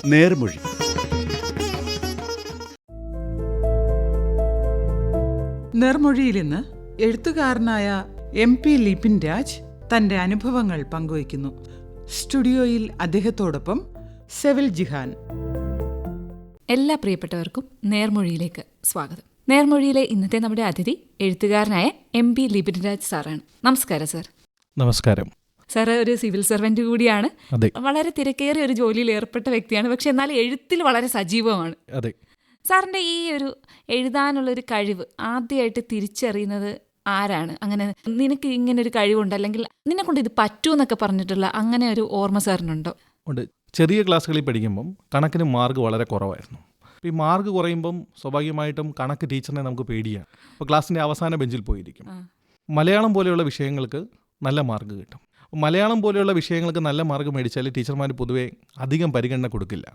നേർമൊഴി. നേർമൊഴിയിൽ ഇന്ന് എഴുത്തുകാരനായ MP ലിപിൻ രാജ് തന്റെ അനുഭവങ്ങൾ പങ്കുവയ്ക്കുന്നു. സ്റ്റുഡിയോയിൽ അദ്ദേഹത്തോടൊപ്പം സെവിൽ ജിഹാൻ. എല്ലാ പ്രിയപ്പെട്ടവർക്കും നേർമൊഴിയിലേക്ക് സ്വാഗതം. നേർമൊഴിയിലെ ഇന്നത്തെ നമ്മുടെ അതിഥി എഴുത്തുകാരനായ MP ലിപിൻ രാജ് സാറാണ്. നമസ്കാരം സാർ. നമസ്കാരം. സാറ് ഒരു സിവിൽ സർവന്റ് കൂടിയാണ്. വളരെ തിരക്കേറിയ ഒരു ജോലിയിൽ ഏർപ്പെട്ട വ്യക്തിയാണ്. പക്ഷെ എന്നാൽ എഴുത്തിൽ വളരെ സജീവമാണ്. അതെ. സാറിന്റെ ഈ ഒരു എഴുതാനുള്ളൊരു കഴിവ് ആദ്യമായിട്ട് തിരിച്ചറിയുന്നത് ആരാണ്? അങ്ങനെ നിനക്ക് ഇങ്ങനെ ഒരു കഴിവുണ്ട്, അല്ലെങ്കിൽ നിന്നെ കൊണ്ട് ഇത് പറ്റൂ എന്നൊക്കെ പറഞ്ഞിട്ടുള്ള അങ്ങനെ ഒരു ഓർമ്മ സാറിനുണ്ടോ? ഉണ്ട്. ചെറിയ ക്ലാസ്സുകളിൽ പഠിക്കുമ്പം കണക്കിന് മാർക്ക് വളരെ കുറവായിരുന്നു. ഈ മാർക്ക് കുറയുമ്പം സ്വാഭാവികമായിട്ടും കണക്ക് ടീച്ചറിനെ നമുക്ക് പേടിയാണ്. അപ്പോൾ ക്ലാസ്സിൻ്റെ അവസാന ബെഞ്ചിൽ പോയിരിക്കും. മലയാളം പോലെയുള്ള വിഷയങ്ങൾക്ക് നല്ല മാർക്ക് കിട്ടും. മലയാളം പോലെയുള്ള വിഷയങ്ങൾക്ക് നല്ല മാർക്ക് മേടിച്ചാൽ ടീച്ചർമാർ പൊതുവേ അധികം പരിഗണന കൊടുക്കില്ല.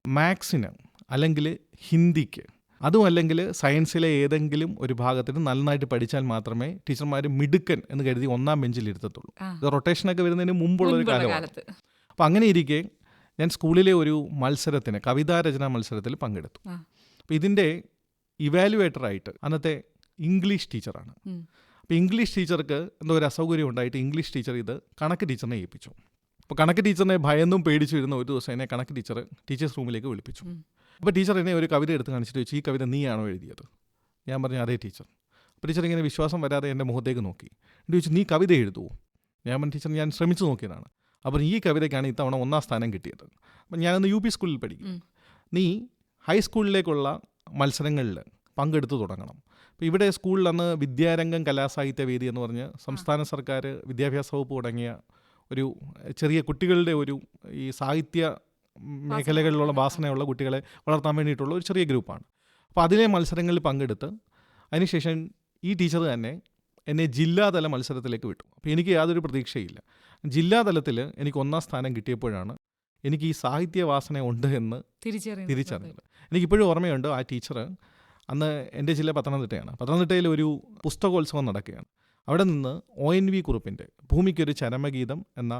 മാത്സിന് അല്ലെങ്കിൽ ഹിന്ദിക്ക്, അതും അല്ലെങ്കിൽ സയൻസിലെ ഏതെങ്കിലും ഒരു ഭാഗത്തിന് നന്നായിട്ട് പഠിച്ചാൽ മാത്രമേ ടീച്ചർമാർ മിടുക്കൻ എന്ന് കരുതി ഒന്നാം ബെഞ്ചിൽ ഇരുത്തത്തുള്ളൂ. ഇത് റൊട്ടേഷനൊക്കെ വരുന്നതിന് മുമ്പുള്ളൊരു കാലമാണ്. അപ്പം അങ്ങനെ ഇരിക്കെ ഞാൻ സ്കൂളിലെ ഒരു മത്സരത്തിന്, കവിതാരചനാ മത്സരത്തിൽ പങ്കെടുത്തു. അപ്പം ഇതിൻ്റെ ഇവാലുവേറ്ററായിട്ട് അന്നത്തെ ഇംഗ്ലീഷ് ടീച്ചറാണ്. അപ്പോൾ ഇംഗ്ലീഷ് ടീച്ചർക്ക് എന്തോ ഒരു അസൗകര്യം ഉണ്ടായിട്ട് ഇംഗ്ലീഷ് ടീച്ചർ ഇത് കണക്ക് ടീച്ചറിനെ ഏൽപ്പിച്ചു. അപ്പോൾ കണക്ക് ടീച്ചറിനെ ഭയന്നും പേടിച്ചു വരുന്ന ഒരു ദിവസം എന്നെ കണക്ക് ടീച്ചർ ടീച്ചേഴ്സ് റൂമിലേക്ക് വിളിപ്പിച്ചു. അപ്പോൾ ടീച്ചർ എന്നെ ഒരു കവിത എടുത്ത് കാണിച്ചിട്ട് ചോദിച്ചു, ഈ കവിത നീയാണോ എഴുതിയത്? ഞാൻ പറഞ്ഞു അതേ ടീച്ചർ. അപ്പോൾ ടീച്ചർ ഇങ്ങനെ വിശ്വാസം വരാതെ എൻ്റെ മുഖത്തേക്ക് നോക്കി. എന്നിട്ട് ചോദിച്ചു, നീ കവിത എഴുതുമോ? ഞാൻ പറഞ്ഞു ടീച്ചർ, ഞാൻ ശ്രമിച്ചു നോക്കിയതാണ്. അപ്പോൾ ഈ കവിതയ്ക്കാണ് ഇത്തവണ 1ാം സ്ഥാനം കിട്ടിയത്. അപ്പം ഞാനന്ന് UP സ്കൂളിൽ പഠിക്കും. നീ ഹൈസ്കൂളിലേക്കുള്ള മത്സരങ്ങളിൽ പങ്കെടുത്തു തുടങ്ങണം. അപ്പോൾ ഇവിടെ സ്കൂളിൽ അന്ന് വിദ്യാരംഗം കലാസാഹിത്യ വേദി എന്ന് പറഞ്ഞ് സംസ്ഥാന സർക്കാർ വിദ്യാഭ്യാസ വകുപ്പ് തുടങ്ങിയ ഒരു ചെറിയ കുട്ടികളുടെ ഒരു ഈ സാഹിത്യ മേഖലകളിലുള്ള വാസനയുള്ള കുട്ടികളെ വളർത്താൻ വേണ്ടിയിട്ടുള്ള ഒരു ചെറിയ ഗ്രൂപ്പാണ്. അപ്പോൾ അതിലെ മത്സരങ്ങളിൽ പങ്കെടുത്ത് അതിനുശേഷം ഈ ടീച്ചർ തന്നെ എന്നെ ജില്ലാതല മത്സരത്തിലേക്ക് വിട്ടു. അപ്പോൾ എനിക്ക് യാതൊരു പ്രതീക്ഷയില്ല. ജില്ലാതലത്തിൽ എനിക്ക് 1ാം സ്ഥാനം കിട്ടിയപ്പോഴാണ് എനിക്ക് ഈ സാഹിത്യ വാസന ഉണ്ട് എന്ന് തിരിച്ചറിഞ്ഞത്. എനിക്കിപ്പോഴും ഓർമ്മയുണ്ട്, ആ ടീച്ചർ അന്ന് എൻ്റെ ജില്ല പത്തനംതിട്ടയാണ്. പത്തനംതിട്ടയിൽ ഒരു പുസ്തകോത്സവം നടക്കുകയാണ്. അവിടെ നിന്ന് ONV കുറുപ്പിൻ്റെ ഭൂമിക്കൊരു ചരമഗീതം എന്ന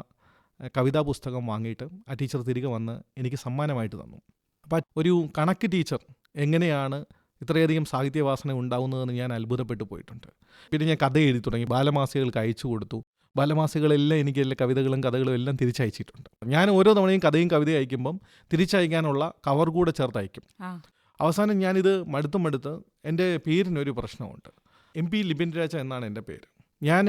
കവിതാ പുസ്തകം വാങ്ങിയിട്ട് ആ ടീച്ചർ തിരികെ വന്ന് എനിക്ക് സമ്മാനമായിട്ട് തന്നു. അപ്പോൾ ഒരു കണക്ക് ടീച്ചർ എങ്ങനെയാണ് ഇത്രയധികം സാഹിത്യവാസന ഉണ്ടാകുന്നതെന്ന് ഞാൻ അത്ഭുതപ്പെട്ടു പോയിട്ടുണ്ട്. പിന്നെ ഞാൻ കഥ എഴുതി തുടങ്ങി. ബാലമാസികകൾക്ക് അയച്ചു കൊടുത്തു. ബാലമാസികകളെല്ലാം എനിക്ക് എല്ലാ കവിതകളും കഥകളും എല്ലാം തിരിച്ചയച്ചിട്ടുണ്ട്. ഞാൻ ഓരോ തവണയും കഥയും കവിതയും അയക്കുമ്പം തിരിച്ചയക്കാനുള്ള കവർ കൂടെ ചേർത്ത് അയക്കും. അവസാനം ഞാനിത് മടുത്ത് എൻ്റെ പേരിനൊരു പ്രശ്നമുണ്ട്. MP ലിപിൻ രാജ് എന്നാണ് എൻ്റെ പേര്. ഞാൻ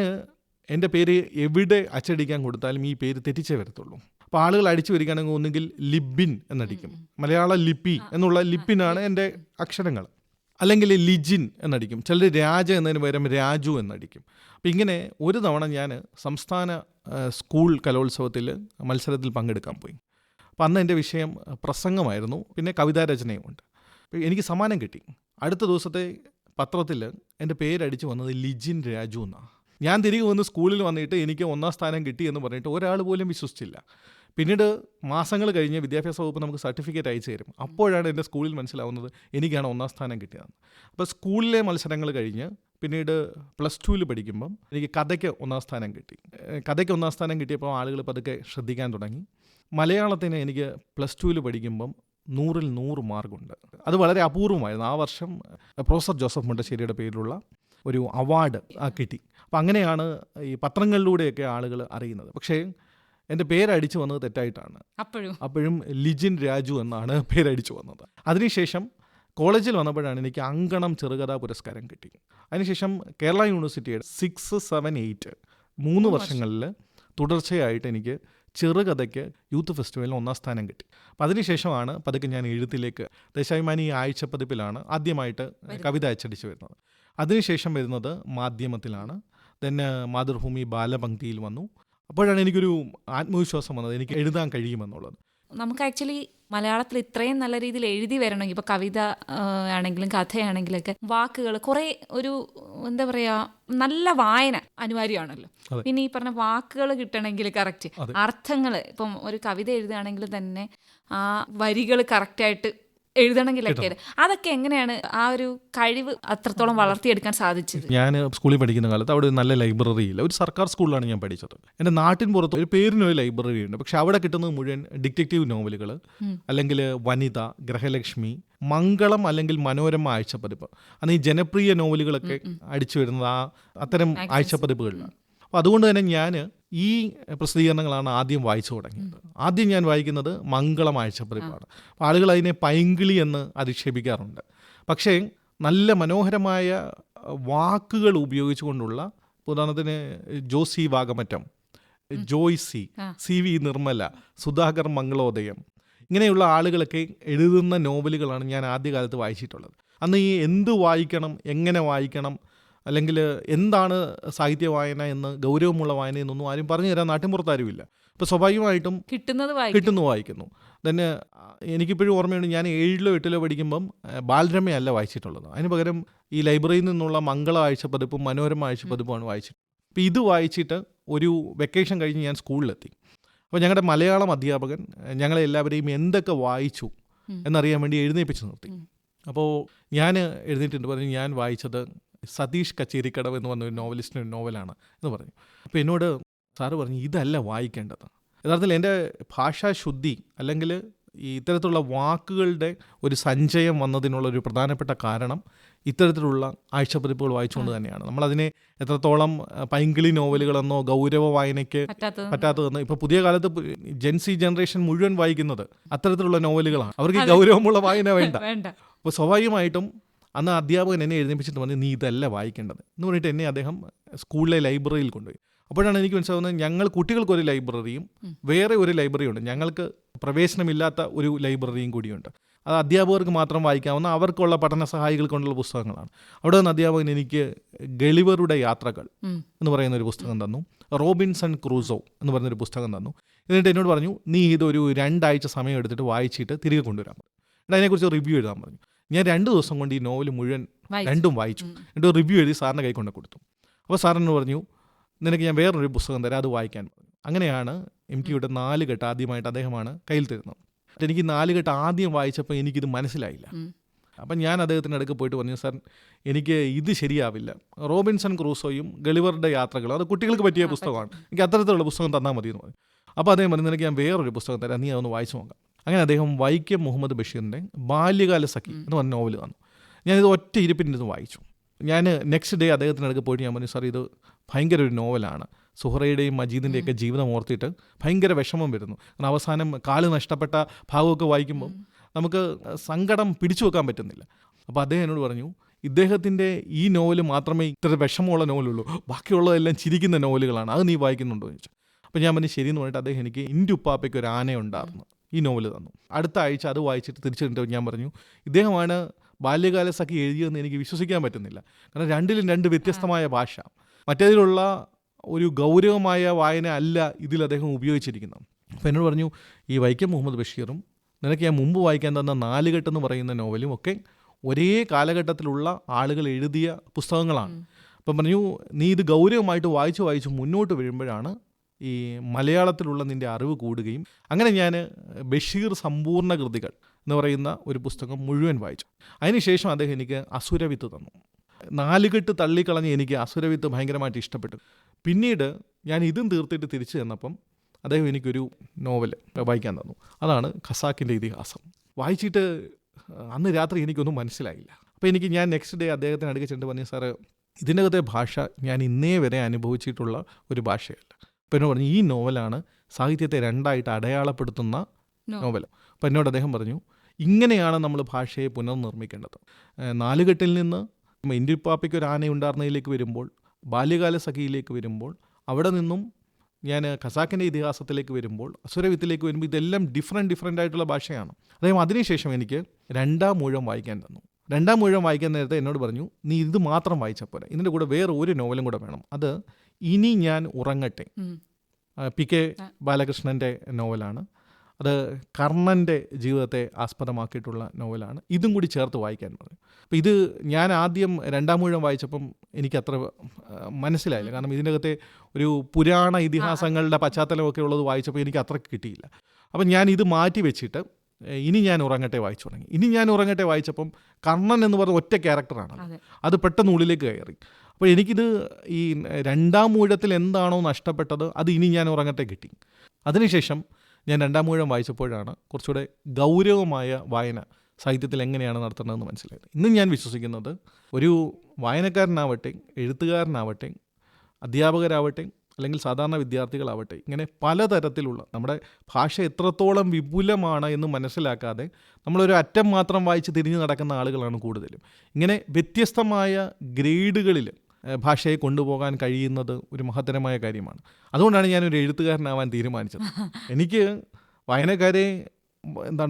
എൻ്റെ പേര് എവിടെ അച്ചടിക്കാൻ കൊടുത്താലും ഈ പേര് തെറ്റിച്ചേ വരത്തുള്ളൂ. അപ്പോൾ ആളുകൾ അടിച്ചു വരികയാണെങ്കിൽ ഒന്നുകിൽ ലിബിൻ എന്നടിക്കും, മലയാള ലിപി എന്നുള്ള ലിപ്പിനാണ് എൻ്റെ അക്ഷരങ്ങൾ, അല്ലെങ്കിൽ ലിജിൻ എന്നടിക്കും, ചിലർ രാജ എന്നതിന് പകരം രാജു എന്നടിക്കും. അപ്പോൾ ഇങ്ങനെ ഒരു തവണ ഞാൻ സംസ്ഥാന സ്കൂൾ കലോത്സവത്തിൽ മത്സരത്തിൽ പങ്കെടുക്കാൻ പോയി. അപ്പോൾ അന്ന് എൻ്റെ വിഷയം പ്രസംഗമായിരുന്നു, പിന്നെ കവിതാരചനയും ഉണ്ട്. അപ്പോൾ എനിക്ക് സമ്മാനം കിട്ടി. അടുത്ത ദിവസത്തെ പത്രത്തിൽ എൻ്റെ പേരടിച്ച് വന്നത് ലിജിൻ രാജു എന്നാണ്. ഞാൻ തിരികെ വന്ന് സ്കൂളിൽ വന്നിട്ട് എനിക്ക് 1ാം സ്ഥാനം കിട്ടി എന്ന് പറഞ്ഞിട്ട് ഒരാൾ പോലും വിശ്വസിച്ചില്ല. പിന്നീട് മാസങ്ങൾ കഴിഞ്ഞ് വിദ്യാഭ്യാസ വകുപ്പ് നമുക്ക് സർട്ടിഫിക്കറ്റ് അയച്ചു തരും. അപ്പോഴാണ് എൻ്റെ സ്കൂളിൽ മനസ്സിലാവുന്നത് എനിക്കാണ് 1ാം സ്ഥാനം കിട്ടിയതെന്ന്. അപ്പോൾ സ്കൂളിലെ മത്സരങ്ങൾ കഴിഞ്ഞ് പിന്നീട് +2 പഠിക്കുമ്പം എനിക്ക് കഥയ്ക്ക് 1ാം സ്ഥാനം കിട്ടി. കഥയ്ക്ക് 1ാം സ്ഥാനം കിട്ടിയപ്പോൾ ആളുകൾ പതുക്കെ ശ്രദ്ധിക്കാൻ തുടങ്ങി. മലയാളത്തിന് എനിക്ക് +2 പഠിക്കുമ്പം 100ൽ 100 മാർക്കുണ്ട്. അത് വളരെ അപൂർവമായിരുന്നു. ആ വർഷം പ്രൊഫസർ ജോസഫ് മുണ്ടശ്ശേരിയുടെ പേരിലുള്ള ഒരു അവാർഡ് കിട്ടി. അപ്പം അങ്ങനെയാണ് ഈ പത്രങ്ങളിലൂടെയൊക്കെ ആളുകൾ അറിയുന്നത്. പക്ഷേ എൻ്റെ പേരടിച്ചു വന്നത് തെറ്റായിട്ടാണ്. അപ്പോഴും ലിജിൻ രാജു എന്നാണ് പേരടിച്ചു വന്നത്. അതിനുശേഷം കോളേജിൽ വന്നപ്പോഴാണ് എനിക്ക് അങ്കണം ചെറുകഥാ പുരസ്കാരം കിട്ടി. അതിനുശേഷം കേരള യൂണിവേഴ്സിറ്റിയുടെ 6, 7, 8 3 വർഷങ്ങളിൽ തുടർച്ചയായിട്ട് എനിക്ക് ചെറുകഥയ്ക്ക് യൂത്ത് ഫെസ്റ്റിവലിന് 1ാം സ്ഥാനം കിട്ടി. അപ്പം അതിനുശേഷമാണ് പതുക്കെ ഞാൻ എഴുത്തിലേക്ക്, ദേശാഭിമാനി ആഴ്ചപ്പതിപ്പിലാണ് ആദ്യമായിട്ട് കവിത അച്ചടിച്ച് വരുന്നത്. അതിനുശേഷം വരുന്നത് മാധ്യമത്തിലാണ്. then മാതൃഭൂമി ബാലപംക്തിയിൽ വന്നു. അപ്പോഴാണ് എനിക്കൊരു ആത്മവിശ്വാസം വന്നത്, എനിക്ക് എഴുതാൻ കഴിയുമെന്നുള്ളത്. നമുക്ക് ആക്ച്വലി മലയാളത്തിൽ ഇത്രയും നല്ല രീതിയിൽ എഴുതി വരണമെങ്കിൽ, ഇപ്പോൾ കവിത ആണെങ്കിലും കഥയാണെങ്കിലൊക്കെ വാക്കുകൾ കുറേ ഒരു എന്താ പറയുക, നല്ല വായന അനിവാര്യമാണല്ലോ. പിന്നെ ഈ പറഞ്ഞ വാക്കുകൾ കിട്ടണമെങ്കിൽ കറക്റ്റ് അർത്ഥങ്ങൾ, ഇപ്പം ഒരു കവിത എഴുതുകയാണെങ്കിൽ തന്നെ ആ വരികൾ കറക്റ്റായിട്ട് എഴുതണമെങ്കിലൊക്കെ അതൊക്കെ എങ്ങനെയാണ് ആ ഒരു കഴിവ് അത്രത്തോളം വളർത്തിയെടുക്കാൻ സാധിച്ചത്? ഞാൻ സ്കൂളിൽ പഠിക്കുന്ന കാലത്ത് അവിടെ ഒരു നല്ല ലൈബ്രറി ഇല്ല. ഒരു സർക്കാർ സ്കൂളിലാണ് ഞാൻ പഠിച്ചത്. എൻ്റെ നാട്ടിൻ പുറത്ത് ഒരു പേരിനൊരു ലൈബ്രറി ഉണ്ട്. പക്ഷെ അവിടെ കിട്ടുന്നത് മുഴുവൻ ഡിറ്റക്റ്റീവ് നോവലുകൾ, അല്ലെങ്കിൽ വനിത, ഗ്രഹലക്ഷ്മി, മംഗളം അല്ലെങ്കിൽ മനോരമ ആഴ്ചപ്പതിപ്പ്, അന്ന് ഈ ജനപ്രിയ നോവലുകളൊക്കെ അടിച്ചു വരുന്നത് അത്തരം ആഴ്ചപ്പതിപ്പുകളിലാണ്. അപ്പോൾ അതുകൊണ്ട് തന്നെ ഞാൻ ഈ പ്രസിദ്ധീകരണങ്ങളാണ് ആദ്യം വായിച്ചു തുടങ്ങിയത്. ആദ്യം ഞാൻ വായിക്കുന്നത് മംഗളം ആഴ്ചപ്പതിപ്പാണ്. അപ്പോൾ ആളുകൾ അതിനെ പൈങ്കിളി എന്ന് അധിക്ഷേപിക്കാറുണ്ട്. പക്ഷേ നല്ല മനോഹരമായ വാക്കുകൾ ഉപയോഗിച്ചുകൊണ്ടുള്ള, ഉദാഹരണത്തിന് ജോസി വാഗമറ്റം, ജോയ്സി, CV നിർമ്മല, സുധാകർ മംഗളോദയം, ഇങ്ങനെയുള്ള ആളുകളൊക്കെ എഴുതുന്ന നോവലുകളാണ് ഞാൻ ആദ്യകാലത്ത് വായിച്ചിട്ടുള്ളത്. അന്ന് ഈ എന്ത് വായിക്കണം, എങ്ങനെ വായിക്കണം, അല്ലെങ്കിൽ എന്താണ് സാഹിത്യ വായന എന്ന്, ഗൗരവമുള്ള വായന എന്നൊന്നും ആരും പറഞ്ഞു തരാൻ നാട്ടിൻപുറത്ത് ആരുമില്ല. അപ്പോൾ സ്വാഭാവികമായിട്ടും കിട്ടുന്നു വായിക്കുന്നു. തന്നെ എനിക്കിപ്പോഴും ഓർമ്മയുണ്ട്, ഞാൻ 7ലോ 8ലോ പഠിക്കുമ്പം ബാലരമയല്ല വായിച്ചിട്ടുള്ളത്. അതിന് പകരം ഈ ലൈബ്രറിയിൽ നിന്നുള്ള മംഗള ആഴ്ചപ്പതിപ്പും മനോരമ ആഴ്ചപ്പതിപ്പുമാണ് വായിച്ചിട്ടുള്ളത്. അപ്പോൾ ഇത് വായിച്ചിട്ട് ഒരു വെക്കേഷൻ കഴിഞ്ഞ് ഞാൻ സ്കൂളിലെത്തി. അപ്പോൾ ഞങ്ങളുടെ മലയാളം അധ്യാപകൻ ഞങ്ങളെ എല്ലാവരെയും എന്തൊക്കെ വായിച്ചു എന്നറിയാൻ വേണ്ടി എഴുന്നേൽപ്പിച്ച് നിർത്തി. അപ്പോൾ ഞാൻ എഴുന്നേറ്റിട്ട് പറഞ്ഞു, ഞാൻ വായിച്ചത് സതീഷ് കച്ചേരിക്കടവ് എന്ന് പറഞ്ഞ ഒരു നോവലിസ്റ്റിൻ്റെ ഒരു നോവലാണ് എന്ന് പറഞ്ഞു. അപ്പോൾ എന്നോട് സാറ് പറഞ്ഞു, ഇതല്ല വായിക്കേണ്ടത്. യഥാർത്ഥത്തിൽ എൻ്റെ ഭാഷാശുദ്ധി അല്ലെങ്കിൽ ഈ ഇത്തരത്തിലുള്ള വാക്കുകളുടെ ഒരു സഞ്ചയം വന്നതിനുള്ള ഒരു പ്രധാനപ്പെട്ട കാരണം ഇത്തരത്തിലുള്ള ആഴ്ചപ്പതിപ്പുകൾ വായിച്ചുകൊണ്ട് തന്നെയാണ്. നമ്മളതിനെ എത്രത്തോളം പൈങ്കിളി നോവലുകളെന്നോ ഗൗരവ വായനയ്ക്ക് പറ്റാത്തതെന്നോ, ഇപ്പോൾ പുതിയ കാലത്ത് ജെൻസി ജനറേഷൻ മുഴുവൻ വായിക്കുന്നത് അത്തരത്തിലുള്ള നോവലുകളാണ്. അവർക്ക് ഗൗരവമുള്ള വായന വേണ്ട. അപ്പോൾ സ്വാഭാവികമായിട്ടും അന്ന് അധ്യാപകൻ എന്നെ എഴുന്നേൽപ്പിച്ചിട്ട് പറഞ്ഞു, നീ ഇതല്ല വായിക്കേണ്ടത് എന്ന് പറഞ്ഞിട്ട് എന്നെ അദ്ദേഹം സ്കൂളിലെ ലൈബ്രറിയിൽ കൊണ്ടുപോയി. അപ്പോഴാണ് എനിക്ക് മനസ്സിലാവുന്നത്, ഞങ്ങൾ കുട്ടികൾക്കൊരു ലൈബ്രറിയും വേറെ ഒരു ലൈബ്രറിയുണ്ട്, ഞങ്ങൾക്ക് പ്രവേശനമില്ലാത്ത ഒരു ലൈബ്രറിയും കൂടിയുണ്ട്. അത് അധ്യാപകർക്ക് മാത്രം വായിക്കാവുന്ന അവർക്കുള്ള പഠന സഹായികൾ കൊണ്ടുള്ള പുസ്തകങ്ങളാണ്. അവിടെ നിന്ന് അധ്യാപകൻ എനിക്ക് ഗളിവറുടെ യാത്രകൾ എന്ന് പറയുന്ന ഒരു പുസ്തകം തന്നു, റോബിൻസൺ ക്രൂസോ എന്ന് പറയുന്നൊരു പുസ്തകം തന്നു. എന്നിട്ട് എന്നോട് പറഞ്ഞു, നീ ഇതൊരു 2 ആഴ്ച സമയം എടുത്തിട്ട് വായിച്ചിട്ട് തിരികെ കൊണ്ടുവരാൻ പറഞ്ഞു. അതിനെക്കുറിച്ച് റിവ്യൂ എഴുതാൻ പറഞ്ഞു. ഞാൻ 2 ദിവസം കൊണ്ട് ഈ നോവൽ മുഴുവൻ രണ്ടും വായിച്ചു. എന്നിട്ട് റിവ്യൂ എഴുതി സാറിൻ്റെ കൈ കൊണ്ട് കൊടുത്തു. അപ്പോൾ സാറിനോട് പറഞ്ഞു, നിനക്ക് ഞാൻ വേറൊരു പുസ്തകം തരാം, അത് വായിക്കാൻ പറഞ്ഞു. അങ്ങനെയാണ് MTയുടെ 4 കെട്ട് ആദ്യമായിട്ട് അദ്ദേഹമാണ് കയ്യിൽ തരുന്നത്. എനിക്ക് 4 കെട്ട് ആദ്യം വായിച്ചപ്പോൾ എനിക്കിത് മനസ്സിലായില്ല. അപ്പം ഞാൻ അദ്ദേഹത്തിൻ്റെ അടുക്ക് പോയിട്ട് പറഞ്ഞു, സാർ എനിക്ക് ഇത് ശരിയാവില്ല, റോബിൻസൺ ക്രൂസോയും ഗളിവറുടെ യാത്രകളും അത് കുട്ടികൾക്ക് പറ്റിയ പുസ്തകമാണ്, എനിക്ക് അത്തരത്തിലുള്ള പുസ്തകം തന്നാൽ മതി എന്ന് പറഞ്ഞു. അപ്പോൾ അദ്ദേഹം പറഞ്ഞു, നിനക്ക് ഞാൻ വേറൊരു പുസ്തകം തരാം, നീ അതൊന്ന് വായിച്ചു നോക്കാം. അങ്ങനെ അദ്ദേഹം വൈക്കം മുഹമ്മദ് ബഷീറിൻ്റെ ബാല്യകാല സഖി എന്ന് പറഞ്ഞ നോവൽ തന്നു. ഞാനിത് ഒറ്റ ഇരിപ്പിൻ്റെ ഇത് വായിച്ചു. ഞാൻ നെക്സ്റ്റ് ഡേ അദ്ദേഹത്തിനടുക്ക് പോയിട്ട് ഞാൻ പറഞ്ഞു, സാർ ഇത് ഭയങ്കര ഒരു നോവലാണ്, സുഹറയുടെയും മജീദിൻ്റെയൊക്കെ ജീവിതം ഓർത്തിട്ട് ഭയങ്കര വിഷമം വരുന്നു. കാരണം അവസാനം കാല് നഷ്ടപ്പെട്ട ഭാഗമൊക്കെ വായിക്കുമ്പോൾ നമുക്ക് സങ്കടം പിടിച്ചു വെക്കാൻ പറ്റുന്നില്ല. അപ്പോൾ അദ്ദേഹം എന്നോട് പറഞ്ഞു, ഇദ്ദേഹത്തിൻ്റെ ഈ നോവൽ മാത്രമേ ഇത്ര വിഷമമുള്ള നോവലുള്ളൂ, ബാക്കിയുള്ളതെല്ലാം ചിരിക്കുന്ന നോവലുകളാണ്, അത് നീ വായിക്കുന്നുണ്ടോ എന്ന് ചോദിച്ചു. അപ്പോൾ ഞാൻ പറഞ്ഞു ശരിയെന്ന് പറഞ്ഞിട്ട് അദ്ദേഹം എനിക്ക് എൻ്റെ ഉപ്പാപ്പയ്ക്ക് ഒരു ആനയുണ്ടായിരുന്നു ഈ നോവൽ തന്നു. അടുത്ത ആഴ്ച അത് വായിച്ചിട്ട് തിരിച്ചിട്ട് ഞാൻ പറഞ്ഞു, ഇദ്ദേഹമാണ് ബാല്യകാല സഖി എഴുതിയതെന്ന് എനിക്ക് വിശ്വസിക്കാൻ പറ്റുന്നില്ല. കാരണം രണ്ടിലും 2 വ്യത്യസ്തമായ ഭാഷ, മറ്റേതിലുള്ള ഒരു ഗൗരവമായ വായന അല്ല ഇതിൽ അദ്ദേഹം ഉപയോഗിച്ചിരിക്കുന്നത്. അപ്പോൾ എന്നോട് പറഞ്ഞു, ഈ വൈക്കം മുഹമ്മദ് ബഷീറും നിനക്ക് ഞാൻ മുമ്പ് വായിക്കാൻ തന്ന 4 കെട്ട് എന്ന് പറയുന്ന നോവലും ഒക്കെ ഒരേ കാലഘട്ടത്തിലുള്ള ആളുകൾ എഴുതിയ പുസ്തകങ്ങളാണ്. അപ്പം പറഞ്ഞു, നീ ഇത് ഗൗരവമായിട്ട് വായിച്ച് മുന്നോട്ട് വരുമ്പോഴാണ് ഈ മലയാളത്തിലുള്ള നിൻ്റെ അറിവ് കൂടുകയും. അങ്ങനെ ഞാൻ ബഷീർ സമ്പൂർണ്ണ കൃതികൾ എന്ന് പറയുന്ന ഒരു പുസ്തകം മുഴുവൻ വായിച്ചു. അതിനുശേഷം അദ്ദേഹം എനിക്ക് അസുരവിത്ത് തന്നു. 4 കെട്ട് തള്ളിക്കളഞ്ഞ് എനിക്ക് അസുരവിത്ത് ഭയങ്കരമായിട്ട് ഇഷ്ടപ്പെട്ടു. പിന്നീട് ഞാൻ ഇതും തീർത്തിട്ട് തിരിച്ചു ചെന്നപ്പം അദ്ദേഹം എനിക്കൊരു നോവൽ വായിക്കാൻ തന്നു. അതാണ് ഖസാക്കിൻ്റെ ഇതിഹാസം. വായിച്ചിട്ട് അന്ന് രാത്രി എനിക്കൊന്നും മനസ്സിലായില്ല. അപ്പോൾ ഞാൻ നെക്സ്റ്റ് ഡേ അദ്ദേഹത്തിന് അടുക്ക ചെന്ന് പറഞ്ഞു, സാറ് ഇതിനകത്തെ ഭാഷ ഞാൻ ഇന്നേ വരെ അനുഭവിച്ചിട്ടുള്ള ഒരു ഭാഷയല്ല. അപ്പോൾ എന്നോട് പറഞ്ഞു, ഈ നോവലാണ് സാഹിത്യത്തെ 2ആയിട്ട് അടയാളപ്പെടുത്തുന്ന നോവൽ. അപ്പോൾ എന്നോട് അദ്ദേഹം പറഞ്ഞു, ഇങ്ങനെയാണ് നമ്മൾ ഭാഷയെ പുനർനിർമ്മിക്കേണ്ടത്. 4 കെട്ടിൽ നിന്ന് എൻ്റെ ഉപ്പാപ്പയ്ക്ക് ഒരു ആനയുണ്ടായിരുന്നതിലേക്ക് വരുമ്പോൾ, ബാല്യകാല സഖിയിലേക്ക് വരുമ്പോൾ, അവിടെ നിന്നും ഞാൻ ഖസാക്കിൻ്റെ ഇതിഹാസത്തിലേക്ക് വരുമ്പോൾ, അസുരവിത്തിലേക്ക് വരുമ്പോൾ, ഇതെല്ലാം ഡിഫറെൻ്റ് ആയിട്ടുള്ള ഭാഷയാണ്. അദ്ദേഹം അതിനുശേഷം എനിക്ക് 2ാം ഊഴം വായിക്കാൻ തന്നു. 2ാം ഊഴം വായിക്കാൻ നേരത്തെ എന്നോട് പറഞ്ഞു, നീ ഇത് മാത്രം വായിച്ചാൽ പോരാ, ഇതിൻ്റെ കൂടെ വേറെ ഒരു നോവലും കൂടെ വേണം. അത് ഇനി ഞാൻ ഉറങ്ങട്ടെ, PK ബാലകൃഷ്ണൻ്റെ നോവലാണ്. അത് കർണൻ്റെ ജീവിതത്തെ ആസ്പദമാക്കിയിട്ടുള്ള നോവലാണ്. ഇതും കൂടി ചേർത്ത് വായിക്കാൻ പറഞ്ഞു. അപ്പോൾ ഇത് ഞാൻ ആദ്യം 2ാം ഊഴം വായിച്ചപ്പം എനിക്കത്ര മനസ്സിലായില്ല. കാരണം ഇതിനകത്തെ ഒരു പുരാണ ഇതിഹാസങ്ങളുടെ പശ്ചാത്തലമൊക്കെ ഉള്ളത് വായിച്ചപ്പോൾ എനിക്ക് അത്ര കിട്ടിയില്ല. അപ്പം ഞാൻ ഇത് മാറ്റി വെച്ചിട്ട് ഇനി ഞാൻ ഉറങ്ങട്ടെ വായിച്ചു തുടങ്ങി. ഇനി ഞാൻ ഉറങ്ങട്ടെ വായിച്ചപ്പം കർണൻ എന്ന് പറഞ്ഞ ഒറ്റ ക്യാരക്ടറാണ്, അത് പെട്ടെന്ന് ഉള്ളിലേക്ക് കയറി. അപ്പോൾ എനിക്കിത് ഈ രണ്ടാം ഊഴത്തിൽ എന്താണോ നഷ്ടപ്പെട്ടത് അത് ഇനി ഞാൻ ഉറങ്ങട്ടെ കിട്ടി. അതിനുശേഷം ഞാൻ രണ്ടാം ഊഴം വായിച്ചപ്പോഴാണ് കുറച്ചുകൂടെ ഗൗരവമായ വായന സാഹിത്യത്തിൽ എങ്ങനെയാണ് നടത്തേണ്ടതെന്ന് മനസ്സിലായത്. ഇന്നും ഞാൻ വിശ്വസിക്കുന്നത് ഒരു വായനക്കാരനാവട്ടെ, എഴുത്തുകാരനാവട്ടെ, അധ്യാപകരാവട്ടെ, അല്ലെങ്കിൽ സാധാരണ വിദ്യാർത്ഥികളാവട്ടെ, ഇങ്ങനെ പലതരത്തിലുള്ള നമ്മുടെ ഭാഷ എത്രത്തോളം വിപുലമാണ് എന്ന് മനസ്സിലാക്കാതെ നമ്മളൊരു അറ്റം മാത്രം വായിച്ച് തിരിഞ്ഞു നടക്കുന്ന ആളുകളാണ് കൂടുതലും. ഇങ്ങനെ വ്യത്യസ്തമായ ഗ്രേഡുകളിൽ ഭാഷയെ കൊണ്ടുപോകാൻ കഴിയുന്നത് ഒരു മഹത്തരമായ കാര്യമാണ്. അതുകൊണ്ടാണ് ഞാനൊരു എഴുത്തുകാരനാവാൻ തീരുമാനിച്ചത്. എനിക്ക് വായനക്കാരെ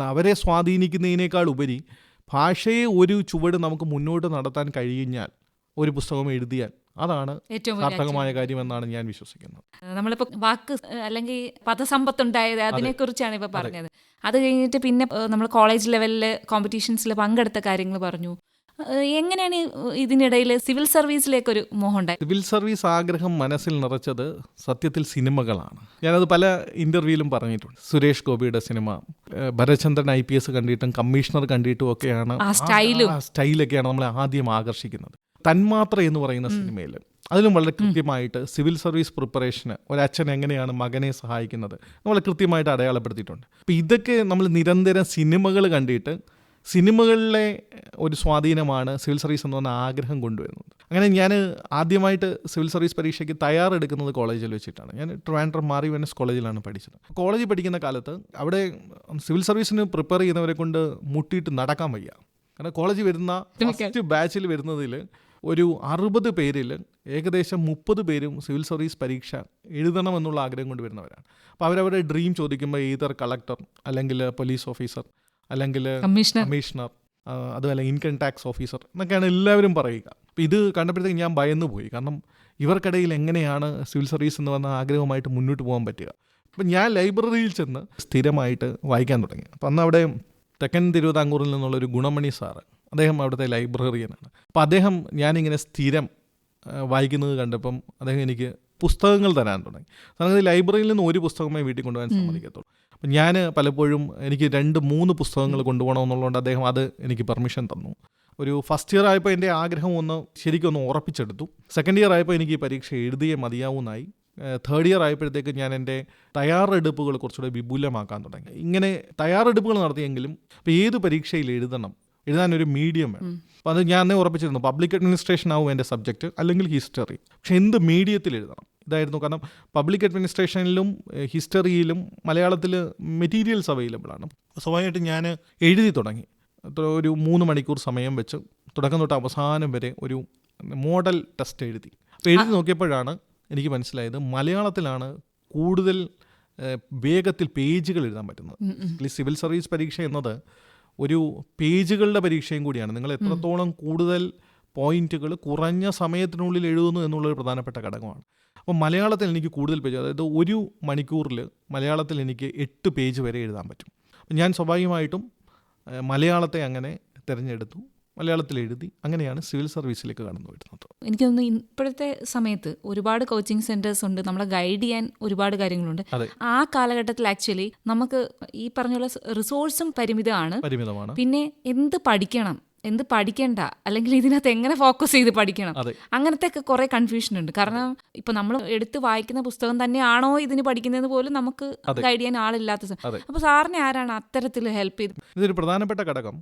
അവരെ സ്വാധീനിക്കുന്നതിനേക്കാൾ ഉപരി ഭാഷയെ ഒരു ചുവട് നമുക്ക് മുന്നോട്ട് നടത്താൻ കഴിഞ്ഞാൽ, ഒരു പുസ്തകം എഴുതിയാൽ അതാണ് സാർത്ഥകമായ കാര്യമെന്നാണ് ഞാൻ വിശ്വസിക്കുന്നത്. നമ്മളിപ്പോൾ വാക്ക് അല്ലെങ്കിൽ പദസമ്പത്തുണ്ടായത് അതിനെക്കുറിച്ചാണ് ഇപ്പോൾ പറഞ്ഞത്. അത് കഴിഞ്ഞിട്ട് പിന്നെ നമ്മൾ കോളേജ് ലെവലിൽ കോമ്പറ്റീഷൻസിൽ പങ്കെടുത്ത കാര്യങ്ങൾ പറഞ്ഞു. എങ്ങനെയാണ് ഇതിനിടയിൽ സിവിൽ സർവീസിലേക്കൊരു മോഹം ഉണ്ടായത്? സിവിൽ സർവീസ് ആഗ്രഹം മനസ്സിൽ നിറച്ചത് സത്യത്തിൽ സിനിമകളാണ്. ഞാനത് പല ഇൻ്റർവ്യൂവിലും പറഞ്ഞിട്ടുണ്ട്. സുരേഷ് ഗോപിയുടെ സിനിമ, ഭരചന്ദ്രൻ IPS കണ്ടിട്ടും കമ്മീഷണർ കണ്ടിട്ടും ഒക്കെയാണ് ആ സ്റ്റൈലൊക്കെയാണ് നമ്മളെ ആദ്യം ആകർഷിക്കുന്നത്. തന്മാത്ര എന്ന് പറയുന്ന സിനിമയിൽ അതിലും വളരെ കൃത്യമായിട്ട് സിവിൽ സർവീസ് പ്രിപ്പറേഷന് ഒരച്ഛൻ എങ്ങനെയാണ് മകനെ സഹായിക്കുന്നത് നമ്മൾ കൃത്യമായിട്ട് അടയാളപ്പെടുത്തിയിട്ടുണ്ട്. അപ്പോൾ ഇതൊക്കെ നമ്മൾ നിരന്തരം സിനിമകൾ കണ്ടിട്ട് സിനിമകളിലെ ഒരു സ്വാധീനമാണ് സിവിൽ സർവീസ് എന്ന് പറഞ്ഞ ആഗ്രഹം കൊണ്ടുവരുന്നത്. അങ്ങനെ ഞാൻ ആദ്യമായിട്ട് സിവിൽ സർവീസ് പരീക്ഷയ്ക്ക് തയ്യാറെടുക്കുന്നത് കോളേജിൽ വെച്ചിട്ടാണ്. ഞാൻ ട്രിവാൻഡ്രം മാറി വെനസ് കോളേജിലാണ് പഠിച്ചത്. കോളേജിൽ പഠിക്കുന്ന കാലത്ത് അവിടെ സിവിൽ സർവീസിന് പ്രിപ്പയർ ചെയ്യുന്നവരെ കൊണ്ട് മുട്ടിയിട്ട് നടക്കാൻ വയ്യ. കാരണം കോളേജിൽ വരുന്ന ഫസ്റ്റ് ബാച്ചിൽ വരുന്നതിൽ ഒരു 60 പേരിൽ ഏകദേശം 30 പേരും സിവിൽ സർവീസ് പരീക്ഷ എഴുതണമെന്നുള്ള ആഗ്രഹം കൊണ്ട് വരുന്നവരാണ്. അപ്പോൾ അവരവരുടെ ഡ്രീം ചോദിക്കുമ്പോൾ ഈതർ കളക്ടർ, അല്ലെങ്കിൽ പോലീസ് ഓഫീസർ, അല്ലെങ്കിൽ കമ്മീഷണർ, അതുപോലെ ഇൻകം ടാക്സ് ഓഫീസർ എന്നൊക്കെയാണ് എല്ലാവരും പറയുക. അപ്പോൾ ഇത് കണ്ടപ്പോഴത്തേക്ക് ഞാൻ ഭയന്നു പോയി. കാരണം ഇവർക്കിടയിൽ എങ്ങനെയാണ് സിവിൽ സർവീസ് എന്ന് പറഞ്ഞ ആഗ്രഹമായിട്ട് മുന്നോട്ട് പോകാൻ പറ്റുക? അപ്പം ഞാൻ ലൈബ്രറിയിൽ ചെന്ന് സ്ഥിരമായിട്ട് വായിക്കാൻ തുടങ്ങി. അപ്പം അന്ന് അവിടെ തെക്കൻ തിരുവിതാംകൂറിൽ നിന്നുള്ളൊരു ഗുണമണി സാറ്, അദ്ദേഹം അവിടുത്തെ ലൈബ്രറിയനാണ്. അപ്പോൾ അദ്ദേഹം ഞാനിങ്ങനെ സ്ഥിരം വായിക്കുന്നത് കണ്ടപ്പം അദ്ദേഹം എനിക്ക് പുസ്തകങ്ങൾ തരാൻ തുടങ്ങി. കാരണം ലൈബ്രറിയിൽ നിന്ന് ഒരു പുസ്തകമേ വീട്ടിൽ കൊണ്ടുപോകാൻ സമ്മതിക്കത്തുള്ളൂ. അപ്പം ഞാൻ പലപ്പോഴും എനിക്ക് 2-3 പുസ്തകങ്ങൾ കൊണ്ടുപോകണമെന്നുള്ളതുകൊണ്ട് അദ്ദേഹം അത് എനിക്ക് പെർമിഷൻ തന്നു. ഒരു ഫസ്റ്റ് ഇയർ ആയപ്പോൾ എൻ്റെ ആഗ്രഹം ശരിക്കും ഉറപ്പിച്ചെടുത്തു. സെക്കൻഡ് ഇയർ ആയപ്പോൾ എനിക്ക് ഈ പരീക്ഷ എഴുതിയേ മതിയാവുന്നായി. തേർഡ് ഇയർ ആയപ്പോഴത്തേക്ക് ഞാൻ എൻ്റെ തയ്യാറെടുപ്പുകൾ കുറച്ചുകൂടെ വിപുലമാക്കാൻ തുടങ്ങി. ഇങ്ങനെ തയ്യാറെടുപ്പുകൾ നടത്തിയെങ്കിലും ഇപ്പോൾ ഏത് പരീക്ഷയിൽ എഴുതാനൊരു മീഡിയം വേണം. അപ്പോൾ അത് ഞാൻ ഉറപ്പിച്ചിരുന്നു. പബ്ലിക് അഡ്മിനിസ്ട്രേഷൻ ആവും എൻ്റെ സബ്ജക്റ്റ്, അല്ലെങ്കിൽ ഹിസ്റ്ററി. പക്ഷെ എന്ത് മീഡിയത്തിൽ എഴുതണം ഇതായിരുന്നു. കാരണം പബ്ലിക് അഡ്മിനിസ്ട്രേഷനിലും ഹിസ്റ്ററിയിലും മലയാളത്തിൽ മെറ്റീരിയൽസ് അവൈലബിൾ ആണ്. സ്വാഭാവികമായിട്ട് ഞാൻ എഴുതി തുടങ്ങി. ഒരു 3 മണിക്കൂർ സമയം വെച്ച് തുടക്കം തൊട്ട് അവസാനം വരെ ഒരു മോഡൽ ടെസ്റ്റ് എഴുതി. അപ്പോൾ എഴുതി നോക്കിയപ്പോഴാണ് എനിക്ക് മനസ്സിലായത് മലയാളത്തിലാണ് കൂടുതൽ വേഗത്തിൽ പേജുകൾ എഴുതാൻ പറ്റുന്നത്. സിവിൽ സർവീസ് പരീക്ഷ എന്നത് ഒരു പേജുകളുടെ പരീക്ഷയും കൂടിയാണ്. നിങ്ങൾ എത്രത്തോളം കൂടുതൽ പോയിന്റുകൾ കുറഞ്ഞ സമയത്തിനുള്ളിൽ എഴുതുന്നു എന്നുള്ളൊരു പ്രധാനപ്പെട്ട ഘടകമാണ്. അപ്പോൾ മലയാളത്തിൽ എനിക്ക് കൂടുതൽ പേജ്, അതായത് 1 മണിക്കൂറിൽ മലയാളത്തിൽ എനിക്ക് 8 പേജ് വരെ എഴുതാൻ പറ്റും. ഞാൻ സ്വാഭാവികമായിട്ടും മലയാളത്തെ അങ്ങനെ തിരഞ്ഞെടുത്തു, മലയാളത്തിൽ എഴുതി. അങ്ങനെയാണ് സിവിൽ സർവീസിലേക്ക് കടന്നു വരുന്നത്. എനിക്ക് തോന്നുന്നു ഇപ്പോഴത്തെ സമയത്ത് ഒരുപാട് കോച്ചിങ് സെന്റേഴ്സ് ഉണ്ട്, നമ്മളെ ഗൈഡ് ചെയ്യാൻ ഒരുപാട് കാര്യങ്ങളുണ്ട്. ആ കാലഘട്ടത്തിൽ ആക്ച്വലി നമുക്ക് ഈ പറഞ്ഞ റിസോഴ്സും പരിമിതമാണ്. പിന്നെ എന്ത് പഠിക്കണം, എന്ത് പഠിക്കണ്ട, അല്ലെങ്കിൽ ഇതിനകത്ത് എങ്ങനെ ഫോക്കസ് ചെയ്ത് പഠിക്കണം, അങ്ങനത്തെ ഒക്കെ കുറെ കൺഫ്യൂഷൻ ഉണ്ട്. കാരണം ഇപ്പൊ നമ്മൾ എടുത്ത് വായിക്കുന്ന പുസ്തകം തന്നെയാണോ ഇതിന് പഠിക്കുന്നതെന്ന് പോലും നമുക്ക് ഗൈഡ് ചെയ്യാൻ ആളില്ലാത്ത. അപ്പൊ സാറിനെ ആരാണ് അത്തരത്തിൽ ഹെൽപ്പ് ചെയ്ത്? ഇതൊരു പ്രധാനപ്പെട്ട ഘടകം.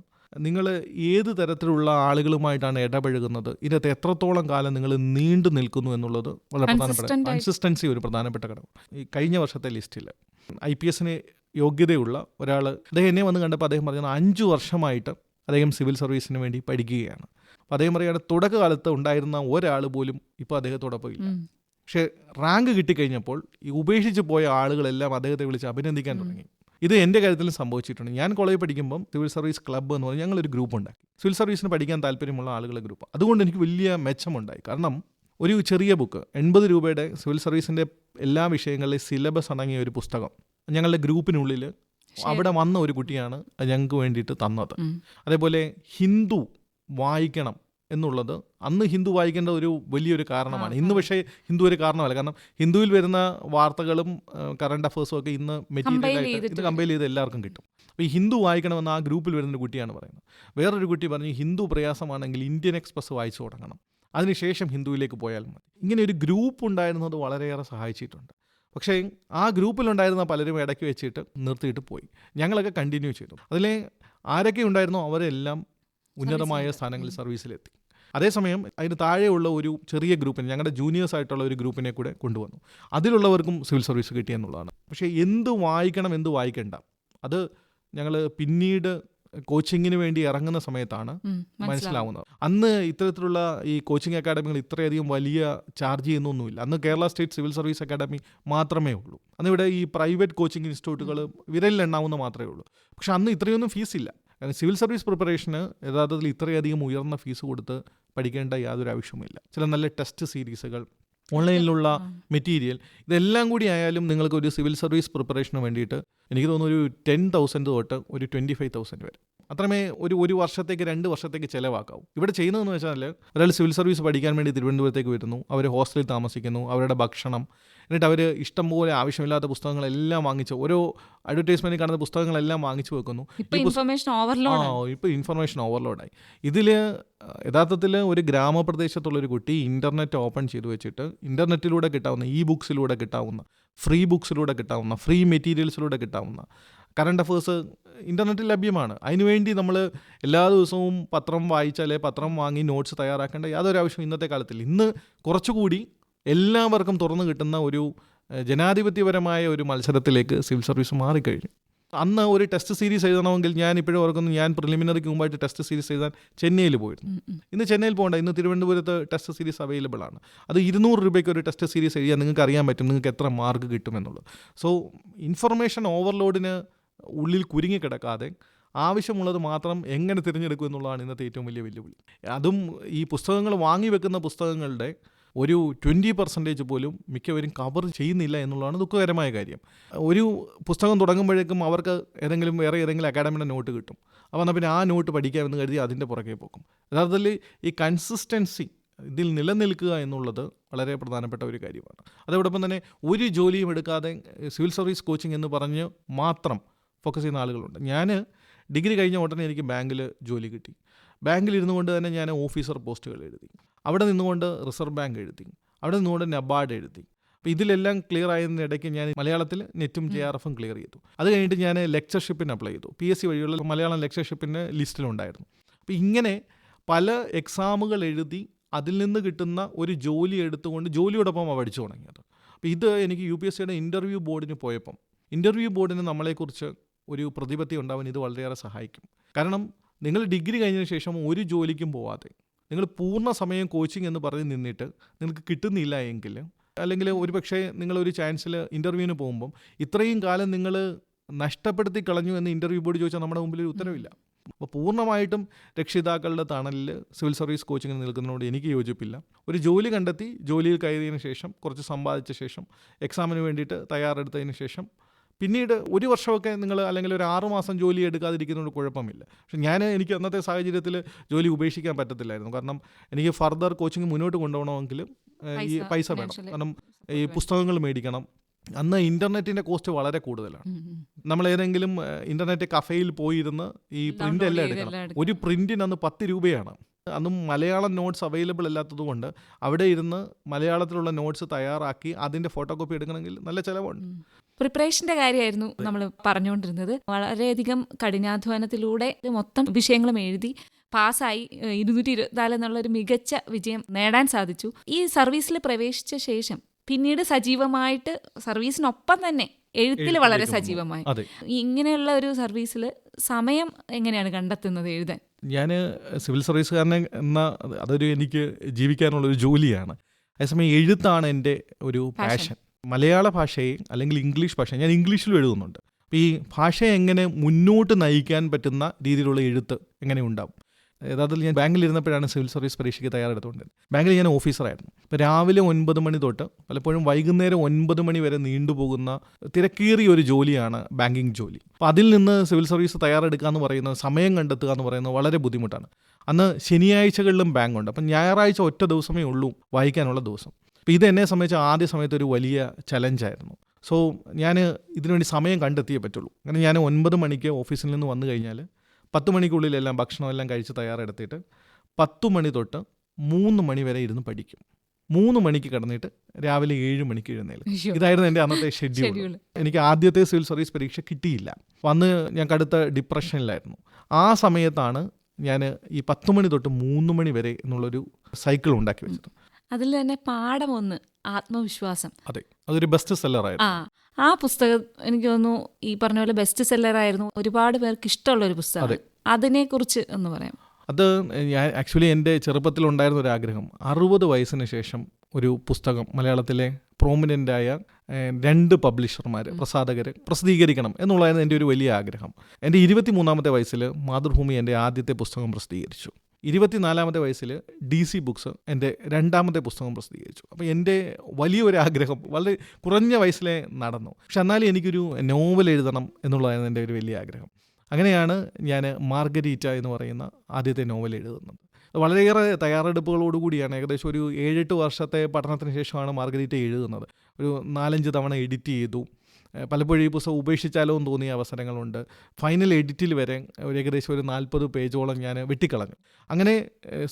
നിങ്ങൾ ഏത് തരത്തിലുള്ള ആളുകളുമായിട്ടാണ് ഇടപഴകുന്നത്, ഇതിനകത്ത് എത്രത്തോളം കാലം നിങ്ങൾ നീണ്ടു നിൽക്കുന്നു എന്നുള്ളത് വളരെ പ്രധാനപ്പെട്ട. കൺസിസ്റ്റൻസി ഒരു പ്രധാനപ്പെട്ട ഘടകം. ഈ കഴിഞ്ഞ വർഷത്തെ ലിസ്റ്റിൽ IPS യോഗ്യതയുള്ള ഒരാൾ, അദ്ദേഹം എന്നെ വന്ന് കണ്ടപ്പോൾ അദ്ദേഹം പറഞ്ഞത് 5 വർഷമായിട്ട് അദ്ദേഹം സിവിൽ സർവീസിന് വേണ്ടി പഠിക്കുകയാണ്. അപ്പോൾ അദ്ദേഹം പറയുകയാണ് തുടക്കകാലത്ത് ഉണ്ടായിരുന്ന ഒരാൾ പോലും ഇപ്പോൾ അദ്ദേഹത്തോടൊപ്പം ഇല്ല. പക്ഷേ റാങ്ക് കിട്ടിക്കഴിഞ്ഞപ്പോൾ ഈ ഉപേക്ഷിച്ച് പോയ ആളുകളെല്ലാം അദ്ദേഹത്തെ വിളിച്ച് അഭിനന്ദിക്കാൻ തുടങ്ങി. ഇത് എൻ്റെ കാര്യത്തിലും സംഭവിച്ചിട്ടുണ്ട്. ഞാൻ കോളേജിൽ പഠിക്കുമ്പം സിവിൽ സർവീസ് ക്ലബ്ബ് എന്ന് പറഞ്ഞാൽ ഞങ്ങളൊരു ഗ്രൂപ്പ് ഉണ്ടാക്കി, സിവിൽ സർവീസിന് പഠിക്കാൻ താല്പര്യമുള്ള ആളുകളുടെ ഗ്രൂപ്പ്. അതുകൊണ്ട് എനിക്ക് വലിയ മെച്ചമുണ്ടായി. കാരണം ഒരു ചെറിയ ബുക്ക് 80 രൂപയുടെ സിവിൽ സർവീസിൻ്റെ എല്ലാ വിഷയങ്ങളിലെ സിലബസ് അടങ്ങിയ ഒരു പുസ്തകം ഞങ്ങളുടെ ഗ്രൂപ്പിനുള്ളിൽ അവിടെ വന്ന ഒരു കുട്ടിയാണ് ഞങ്ങൾക്ക് വേണ്ടിയിട്ട് തന്നത്. അതേപോലെ ഹിന്ദു വായിക്കണം എന്നുള്ളത് അന്ന് ഹിന്ദു വായിക്കേണ്ട ഒരു വലിയൊരു കാരണമാണ്. ഇന്ന് പക്ഷേ ഹിന്ദു ഒരു കാരണമല്ല. കാരണം ഹിന്ദുവിൽ വരുന്ന വാർത്തകളും കറണ്ട് അഫേഴ്സും ഒക്കെ ഇന്ന് മെറ്റീരിയലായിട്ട് ഇത് കമ്പൈൽ ചെയ്ത് എല്ലാവർക്കും കിട്ടും. അപ്പോൾ ഈ ഹിന്ദു വായിക്കണമെന്ന് ആ ഗ്രൂപ്പിൽ വരുന്നൊരു കുട്ടിയാണ് പറയുന്നത്. വേറൊരു കുട്ടി പറഞ്ഞു ഹിന്ദു പ്രയാസമാണെങ്കിൽ ഇന്ത്യൻ എക്സ്പ്രസ് വായിച്ചു തുടങ്ങണം, അതിനുശേഷം ഹിന്ദുവിലേക്ക് പോയാൽ മതി. ഇങ്ങനെ ഒരു ഗ്രൂപ്പ് ഉണ്ടായിരുന്നത് വളരെയേറെ സഹായിച്ചിട്ടുണ്ട്. പക്ഷേ ആ ഗ്രൂപ്പിലുണ്ടായിരുന്ന പലരും ഇടയ്ക്ക് വെച്ചിട്ട് നിർത്തിയിട്ട് പോയി. ഞങ്ങളൊക്കെ കണ്ടിന്യൂ ചെയ്തു. അതിലെ ആരൊക്കെ ഉണ്ടായിരുന്നോ അവരെല്ലാം ഉന്നതമായ സ്ഥാനങ്ങളിൽ സർവീസിലെത്തി. അതേസമയം അതിന് താഴെയുള്ള ഒരു ചെറിയ ഗ്രൂപ്പിനെ, ഞങ്ങളുടെ ജൂനിയേഴ്സ് ആയിട്ടുള്ള ഒരു ഗ്രൂപ്പിനെ കൂടെ കൊണ്ടുവന്നു. അതിലുള്ളവർക്കും സിവിൽ സർവീസ് കിട്ടിയെന്നുള്ളതാണ്. പക്ഷേ എന്ത് വായിക്കണം എന്ത് വായിക്കണ്ട അത് ഞങ്ങൾ പിന്നീട് കോച്ചിങ്ങിന് വേണ്ടി ഇറങ്ങുന്ന സമയത്താണ് മനസ്സിലാവുന്നത്. അന്ന് ഇത്തരത്തിലുള്ള ഈ കോച്ചിങ് അക്കാഡമികൾ ഇത്രയധികം വലിയ ചാർജ് ചെയ്യുന്നൊന്നുമില്ല. അന്ന് Kerala state civil service academy മാത്രമേ ഉള്ളൂ. അന്ന് ഇവിടെ ഈ പ്രൈവറ്റ് കോച്ചിങ് ഇൻസ്റ്റിറ്റ്യൂട്ടുകൾ വിരലിലെണ്ണാവുന്ന മാത്രമേ ഉള്ളൂ. പക്ഷെ അന്ന് ഇത്രയൊന്നും ഫീസില്ല. കാരണം സിവിൽ സർവീസ് പ്രിപ്പറേഷന് യഥാർത്ഥത്തിൽ ഇത്രയധികം ഉയർന്ന ഫീസ് കൊടുത്ത് പഠിക്കേണ്ട യാതൊരു ആവശ്യവുമില്ല. ചില നല്ല ടെസ്റ്റ് സീരീസുകൾ, ഓൺലൈനിലുള്ള മെറ്റീരിയൽ, ഇതെല്ലാം കൂടി ആയാലും നിങ്ങൾക്ക് ഒരു സിവിൽ സർവീസ് പ്രിപ്പറേഷന് വേണ്ടിയിട്ട് എനിക്ക് തോന്നുന്നു ഒരു 10,000 തൊട്ട് ഒരു 25,000 വരെ അത്രമേ ഒരു വർഷത്തേക്ക് 2 വർഷത്തേക്ക് ചിലവാക്കാവും. ഇവിടെ ചെയ്യുന്നതെന്ന് വെച്ചാൽ ഒരാൾ സിവിൽ സർവീസ് പഠിക്കാൻ വേണ്ടി തിരുവനന്തപുരത്തേക്ക് വരുന്നു, അവർ ഹോസ്റ്റലിൽ താമസിക്കുന്നു, അവരുടെ ഭക്ഷണം, എന്നിട്ട് അവർ ഇഷ്ടംപോലെ ആവശ്യമില്ലാത്ത പുസ്തകങ്ങളെല്ലാം വാങ്ങിച്ച്, ഓരോ അഡ്വർടൈസ്മെൻറ്റിൽ കാണുന്ന പുസ്തകങ്ങളെല്ലാം വാങ്ങിച്ചു വെക്കുന്നു. ഇപ്പോൾ ഇൻഫർമേഷൻ ഓവർലോഡായി. ഇതിൽ യഥാർത്ഥത്തിൽ ഒരു ഗ്രാമപ്രദേശത്തുള്ളൊരു കുട്ടി ഇൻ്റർനെറ്റ് ഓപ്പൺ ചെയ്ത് വെച്ചിട്ട് ഇൻ്റർനെറ്റിലൂടെ കിട്ടാവുന്ന ബുക്സിലൂടെ കിട്ടാവുന്ന, ഫ്രീ ബുക്സിലൂടെ കിട്ടാവുന്ന, ഫ്രീ മെറ്റീരിയൽസിലൂടെ കിട്ടാവുന്ന കറണ്ട് അഫേഴ്സ് ഇൻ്റർനെറ്റിൽ ലഭ്യമാണ്. അതിനുവേണ്ടി നമ്മൾ എല്ലാ ദിവസവും പത്രം വായിച്ചാലേ പത്രം വാങ്ങി നോട്ട്സ് തയ്യാറാക്കേണ്ട യാതൊരു ആവശ്യം ഇന്നത്തെ കാലത്തിൽ. ഇന്ന് കുറച്ചുകൂടി എല്ലാവർക്കും തുറന്നു കിട്ടുന്ന ഒരു ജനാധിപത്യപരമായ ഒരു മത്സരത്തിലേക്ക് സിവിൽ സർവീസ് മാറിക്കഴിഞ്ഞു. അന്ന് ഒരു ടെസ്റ്റ് സീരീസ് എഴുതണമെങ്കിൽ ഞാൻ ഇപ്പോഴും ഓർക്കുന്നു, ഞാൻ പ്രിലിമിനറിക്ക് മുമ്പായിട്ട് ടെസ്റ്റ് സീരീസ് എഴുതാൻ ചെന്നൈയിൽ പോയിരുന്നു. ഇന്ന് ചെന്നൈയിൽ പോകണ്ട, ഇന്ന് തിരുവനന്തപുരത്ത് ടെസ്റ്റ് സീരീസ് അവൈലബിൾ ആണ്. അത് 200 രൂപയ്ക്ക് ഒരു ടെസ്റ്റ് സീരീസ് എഴുതിയാൽ നിങ്ങൾക്ക് അറിയാൻ പറ്റും നിങ്ങൾക്ക് എത്ര മാർക്ക് കിട്ടുമെന്നുള്ളത്. സോ ഇൻഫർമേഷൻ ഓവർലോഡിന് ഉള്ളിൽ കുരുങ്ങിക്കിടക്കാതെ ആവശ്യമുള്ളത് മാത്രം എങ്ങനെ തിരഞ്ഞെടുക്കും എന്നുള്ളതാണ് ഇന്നത്തെ ഏറ്റവും വലിയ വെല്ലുവിളി. അതും ഈ പുസ്തകങ്ങൾ വാങ്ങി വെക്കുന്ന പുസ്തകങ്ങളുടെ ഒരു 20% പോലും മിക്കവരും കവർ ചെയ്യുന്നില്ല എന്നുള്ളതാണ് ദുഃഖകരമായ കാര്യം. ഒരു പുസ്തകം തുടങ്ങുമ്പോഴേക്കും അവർക്ക് വേറെ ഏതെങ്കിലും അക്കാഡമിയുടെ നോട്ട് കിട്ടും. അപ്പോൾ എന്നാൽ പിന്നെ ആ നോട്ട് പഠിക്കാമെന്ന് കരുതി അതിൻ്റെ പുറകെ പോകും. യഥാർത്ഥത്തിൽ ഈ കൺസിസ്റ്റൻസി ഇതിൽ നിലനിൽക്കുക എന്നുള്ളത് വളരെ പ്രധാനപ്പെട്ട ഒരു കാര്യമാണ്. അതോടൊപ്പം തന്നെ ഒരു ജോലിയും എടുക്കാതെ സിവിൽ സർവീസ് കോച്ചിങ് എന്ന് പറഞ്ഞ് മാത്രം ഫോക്കസ് ചെയ്യുന്ന ആളുകളുണ്ട്. ഞാൻ ഡിഗ്രി കഴിഞ്ഞ ഉടനെ എനിക്ക് ബാങ്കിൽ ജോലി കിട്ടി. ബാങ്കിൽ ഇരുന്നു കൊണ്ട് തന്നെ ഞാൻ ഓഫീസർ പോസ്റ്റുകൾ എഴുതി, അവിടെ നിന്നുകൊണ്ട് റിസർവ് ബാങ്ക് എഴുതി, അവിടെ നിന്നുകൊണ്ട് നബാർഡ് എഴുതി. അപ്പോൾ ഇതിലെല്ലാം ക്ലിയർ ആയതിനിടയ്ക്ക് ഞാൻ മലയാളത്തിൽ നെറ്റും JRF ക്ലിയർ ചെയ്തു. അത് കഴിഞ്ഞിട്ട് ഞാൻ ലെക്ചർഷിപ്പിന് അപ്ലൈ ചെയ്തു. PSC വഴിയുള്ള മലയാളം ലെക്ചർഷിപ്പിൻ്റെ ലിസ്റ്റിലുണ്ടായിരുന്നു. അപ്പോൾ ഇങ്ങനെ പല എക്സാമുകൾ എഴുതി അതിൽ നിന്ന് കിട്ടുന്ന ഒരു ജോലി എടുത്തുകൊണ്ട് ജോലിയോടൊപ്പം പഠിച്ചു തുടങ്ങിയത്. അപ്പോൾ ഇത് എനിക്ക് UPSCയുടെ ഇൻ്റർവ്യൂ ബോർഡിന് പോയപ്പം ഇൻ്റർവ്യൂ ബോർഡിന് നമ്മളെക്കുറിച്ച് ഒരു പ്രതിപത്തി ഉണ്ടാവാൻ ഇത് വളരെയേറെ സഹായിക്കും. കാരണം നിങ്ങൾ ഡിഗ്രി കഴിഞ്ഞതിന് ശേഷം ഒരു ജോലിക്കും പോവാതെ നിങ്ങൾ പൂർണ്ണ സമയം കോച്ചിങ് എന്ന് പറഞ്ഞ് നിന്നിട്ട് നിങ്ങൾക്ക് കിട്ടുന്നില്ല എങ്കിൽ, അല്ലെങ്കിൽ ഒരു പക്ഷേ നിങ്ങളൊരു ചാൻസിൽ ഇൻ്റർവ്യൂവിന് പോകുമ്പം ഇത്രയും കാലം നിങ്ങൾ നഷ്ടപ്പെടുത്തി കളഞ്ഞു എന്ന് ഇൻ്റർവ്യൂ ബോർഡ് ചോദിച്ചാൽ നമ്മുടെ മുമ്പിൽ ഒരു ഉത്തരവില്ല. അപ്പോൾ പൂർണ്ണമായിട്ടും രക്ഷിതാക്കളുടെ തണലിൽ സിവിൽ സർവീസ് കോച്ചിങ്ങിന് നിൽക്കുന്നതിനോട് എനിക്ക് യോജിപ്പില്ല. ഒരു ജോലി കണ്ടെത്തി ജോലിയിൽ കയറിയതിന് ശേഷം കുറച്ച് സമ്പാദിച്ച ശേഷം എക്സാമിന് വേണ്ടിയിട്ട് തയ്യാറെടുത്തതിന് ശേഷം പിന്നീട് ഒരു വർഷമൊക്കെ നിങ്ങൾ അല്ലെങ്കിൽ ഒരു 6 മാസം ജോലി എടുക്കാതിരിക്കുന്നതുകൊണ്ട് കുഴപ്പമില്ല. പക്ഷെ എനിക്ക് അന്നത്തെ സാഹചര്യത്തിൽ ജോലി ഉപേക്ഷിക്കാൻ പറ്റത്തില്ലായിരുന്നു. കാരണം എനിക്ക് ഫർദർ കോച്ചിങ് മുന്നോട്ട് കൊണ്ടുപോകണമെങ്കിൽ ഈ പൈസ വേണം. കാരണം ഈ പുസ്തകങ്ങൾ മേടിക്കണം. അന്ന് ഇൻ്റർനെറ്റിൻ്റെ കോസ്റ്റ് വളരെ കൂടുതലാണ്. നമ്മൾ ഏതെങ്കിലും ഇൻ്റർനെറ്റ് കഫേയിൽ പോയിരുന്ന് ഈ പ്രിൻ്റ് എല്ലാം എടുക്കണം. ഒരു പ്രിൻറ്റിന് അന്ന് 10 രൂപയാണ്. അന്നും മലയാളം നോട്ട്സ് അവൈലബിൾ അല്ലാത്തത് കൊണ്ട് അവിടെ ഇരുന്ന് മലയാളത്തിലുള്ള നോട്ട്സ് തയ്യാറാക്കി അതിൻ്റെ ഫോട്ടോ കോപ്പി എടുക്കണമെങ്കിൽ നല്ല ചിലവുണ്ട്. പ്രിപ്പറേഷൻ്റെ കാര്യമായിരുന്നു നമ്മൾ പറഞ്ഞുകൊണ്ടിരുന്നത്. വളരെയധികം കഠിനാധ്വാനത്തിലൂടെ മൊത്തം വിഷയങ്ങളും എഴുതി പാസ്സായി 224 എന്നുള്ളൊരു മികച്ച വിജയം നേടാൻ സാധിച്ചു. ഈ സർവീസിൽ പ്രവേശിച്ച ശേഷം പിന്നീട് സജീവമായിട്ട് സർവീസിനൊപ്പം തന്നെ എഴുത്തിൽ വളരെ സജീവമായി. ഇങ്ങനെയുള്ള ഒരു സർവീസിൽ സമയം എങ്ങനെയാണ് കണ്ടെത്തുന്നത് എഴുതാൻ? ഞാൻ സിവിൽ സർവീസുകാരനെ അതൊരു എനിക്ക് ജീവിക്കാനുള്ളൊരു ജോലിയാണ്. അതേസമയം എഴുത്താണ് എൻ്റെ ഒരു പാഷൻ. മലയാള ഭാഷയെ അല്ലെങ്കിൽ ഇംഗ്ലീഷ് ഭാഷ, ഞാൻ ഇംഗ്ലീഷിലും എഴുതുന്നുണ്ട്. അപ്പോൾ ഈ ഭാഷയെ എങ്ങനെ മുന്നോട്ട് നയിക്കാൻ പറ്റുന്ന രീതിയിലുള്ള എഴുത്ത് എങ്ങനെ ഉണ്ടാവും? യഥാർത്ഥത്തിൽ ഞാൻ ബാങ്കിൽ ഇരുന്നപ്പോഴാണ് സിവിൽ സർവീസ് പരീക്ഷയ്ക്ക് തയ്യാറെടുത്തുകൊണ്ടിരുന്നത്. ബാങ്കിൽ ഞാൻ ഓഫീസറായിരുന്നു. ഇപ്പോൾ രാവിലെ 9 മണി തൊട്ട് പലപ്പോഴും വൈകുന്നേരം 9 മണി വരെ നീണ്ടുപോകുന്ന തിരക്കേറിയ ഒരു ജോലിയാണ് ബാങ്കിങ് ജോലി. അപ്പോൾ അതിൽ നിന്ന് സിവിൽ സർവീസ് തയ്യാറെടുക്കുക എന്ന് പറയുന്നത്, സമയം കണ്ടെത്തുക എന്ന് പറയുന്നത് വളരെ ബുദ്ധിമുട്ടാണ്. അന്ന് ശനിയാഴ്ചകളിലും ബാങ്കുണ്ട്. അപ്പം ഞായറാഴ്ച ഒറ്റ ദിവസമേ ഉള്ളൂ വായിക്കാനുള്ള ദിവസം. അപ്പോൾ ഇത് എന്നെ സംബന്ധിച്ച് ആദ്യ സമയത്ത് ഒരു വലിയ ചലഞ്ചായിരുന്നു. സോ ഞാൻ ഇതിനുവേണ്ടി സമയം കണ്ടെത്തിയേ പറ്റുള്ളൂ. അങ്ങനെ ഞാൻ 9 മണിക്ക് ഓഫീസിൽ നിന്ന് വന്നു കഴിഞ്ഞാൽ 10 മണിക്കുള്ളിലെല്ലാം ഭക്ഷണമെല്ലാം കഴിച്ച് തയ്യാറെടുത്തിട്ട് 10 മണി തൊട്ട് 3 മണി വരെ ഇരുന്ന് പഠിക്കും. 3 മണിക്ക് കിടന്നിട്ട് രാവിലെ 7 മണിക്ക് എഴുന്നേൽക്കും. ഇതായിരുന്നു എൻ്റെ അന്നത്തെ ഷെഡ്യൂൾ. എനിക്ക് ആദ്യത്തെ സിവിൽ സർവീസ് പരീക്ഷ കിട്ടിയില്ല. വന്ന് ഞാൻ കടുത്ത ഡിപ്രഷനിലായിരുന്നു. ആ സമയത്താണ് ഞാൻ ഈ 10 മണി തൊട്ട് 3 മണി വരെ എന്നുള്ളൊരു സൈക്കിൾ ഉണ്ടാക്കി വെച്ചത്. അതിൽ തന്നെ പാഠം 1 ആത്മവിശ്വാസം. അതെ, അതൊരു ബെസ്റ്റ് സെല്ലറായിരുന്നു. ആ പുസ്തകം എനിക്ക് തോന്നുന്നു ഈ പറഞ്ഞ പോലെ ബെസ്റ്റ് സെല്ലറായിരുന്നു. ഒരുപാട് പേർക്ക് ഇഷ്ടമുള്ളൊരു പുസ്തകം. അതിനെക്കുറിച്ച് ഒന്ന് പറയാം. അത് ഞാൻ ആക്ച്വലി എൻ്റെ ചെറുപ്പത്തിലുണ്ടായിരുന്ന ഒരു ആഗ്രഹം 60 വയസ്സിന് ശേഷം ഒരു പുസ്തകം മലയാളത്തിലെ പ്രോമിനൻ്റായ 2 പബ്ലിഷർമാർ, പ്രസാധകർ പ്രസിദ്ധീകരിക്കണം എന്നുള്ളതായിരുന്നു എൻ്റെ ഒരു വലിയ ആഗ്രഹം. എൻ്റെ 23-ാമത്തെ വയസ്സിൽ മാതൃഭൂമി എൻ്റെ ആദ്യത്തെ പുസ്തകം പ്രസിദ്ധീകരിച്ചു. 24-ാമത്തെ വയസ്സിൽ DC ബുക്സ് എൻ്റെ 2ാമത്തെ പുസ്തകം പ്രസിദ്ധീകരിച്ചു. അപ്പോൾ എൻ്റെ വലിയൊരു ആഗ്രഹം വളരെ കുറഞ്ഞ വയസ്സിലേ നടന്നു. പക്ഷെ എന്നാലും എനിക്കൊരു നോവൽ എഴുതണം എന്നുള്ളതായിരുന്നു എൻ്റെ ഒരു വലിയ ആഗ്രഹം. അങ്ങനെയാണ് ഞാൻ മാർഗരീറ്റ എന്ന് പറയുന്ന ആദ്യത്തെ നോവൽ എഴുതുന്നത്. വളരെയേറെ തയ്യാറെടുപ്പുകളോടുകൂടിയാണ്. ഏകദേശം ഒരു 7-8 വർഷത്തെ പഠനത്തിന് ശേഷമാണ് മാർഗരീറ്റ എഴുതുന്നത്. ഒരു 4-5 തവണ എഡിറ്റ് ചെയ്തു. പലപ്പോഴും ഈ പുസ്തകം ഉപേക്ഷിച്ചാലോ എന്ന് തോന്നിയ അവസരങ്ങളുണ്ട്. ഫൈനൽ എഡിറ്റിൽ വരെ ഏകദേശം ഒരു 40 പേജോളം ഞാൻ വെട്ടിക്കളഞ്ഞു. അങ്ങനെ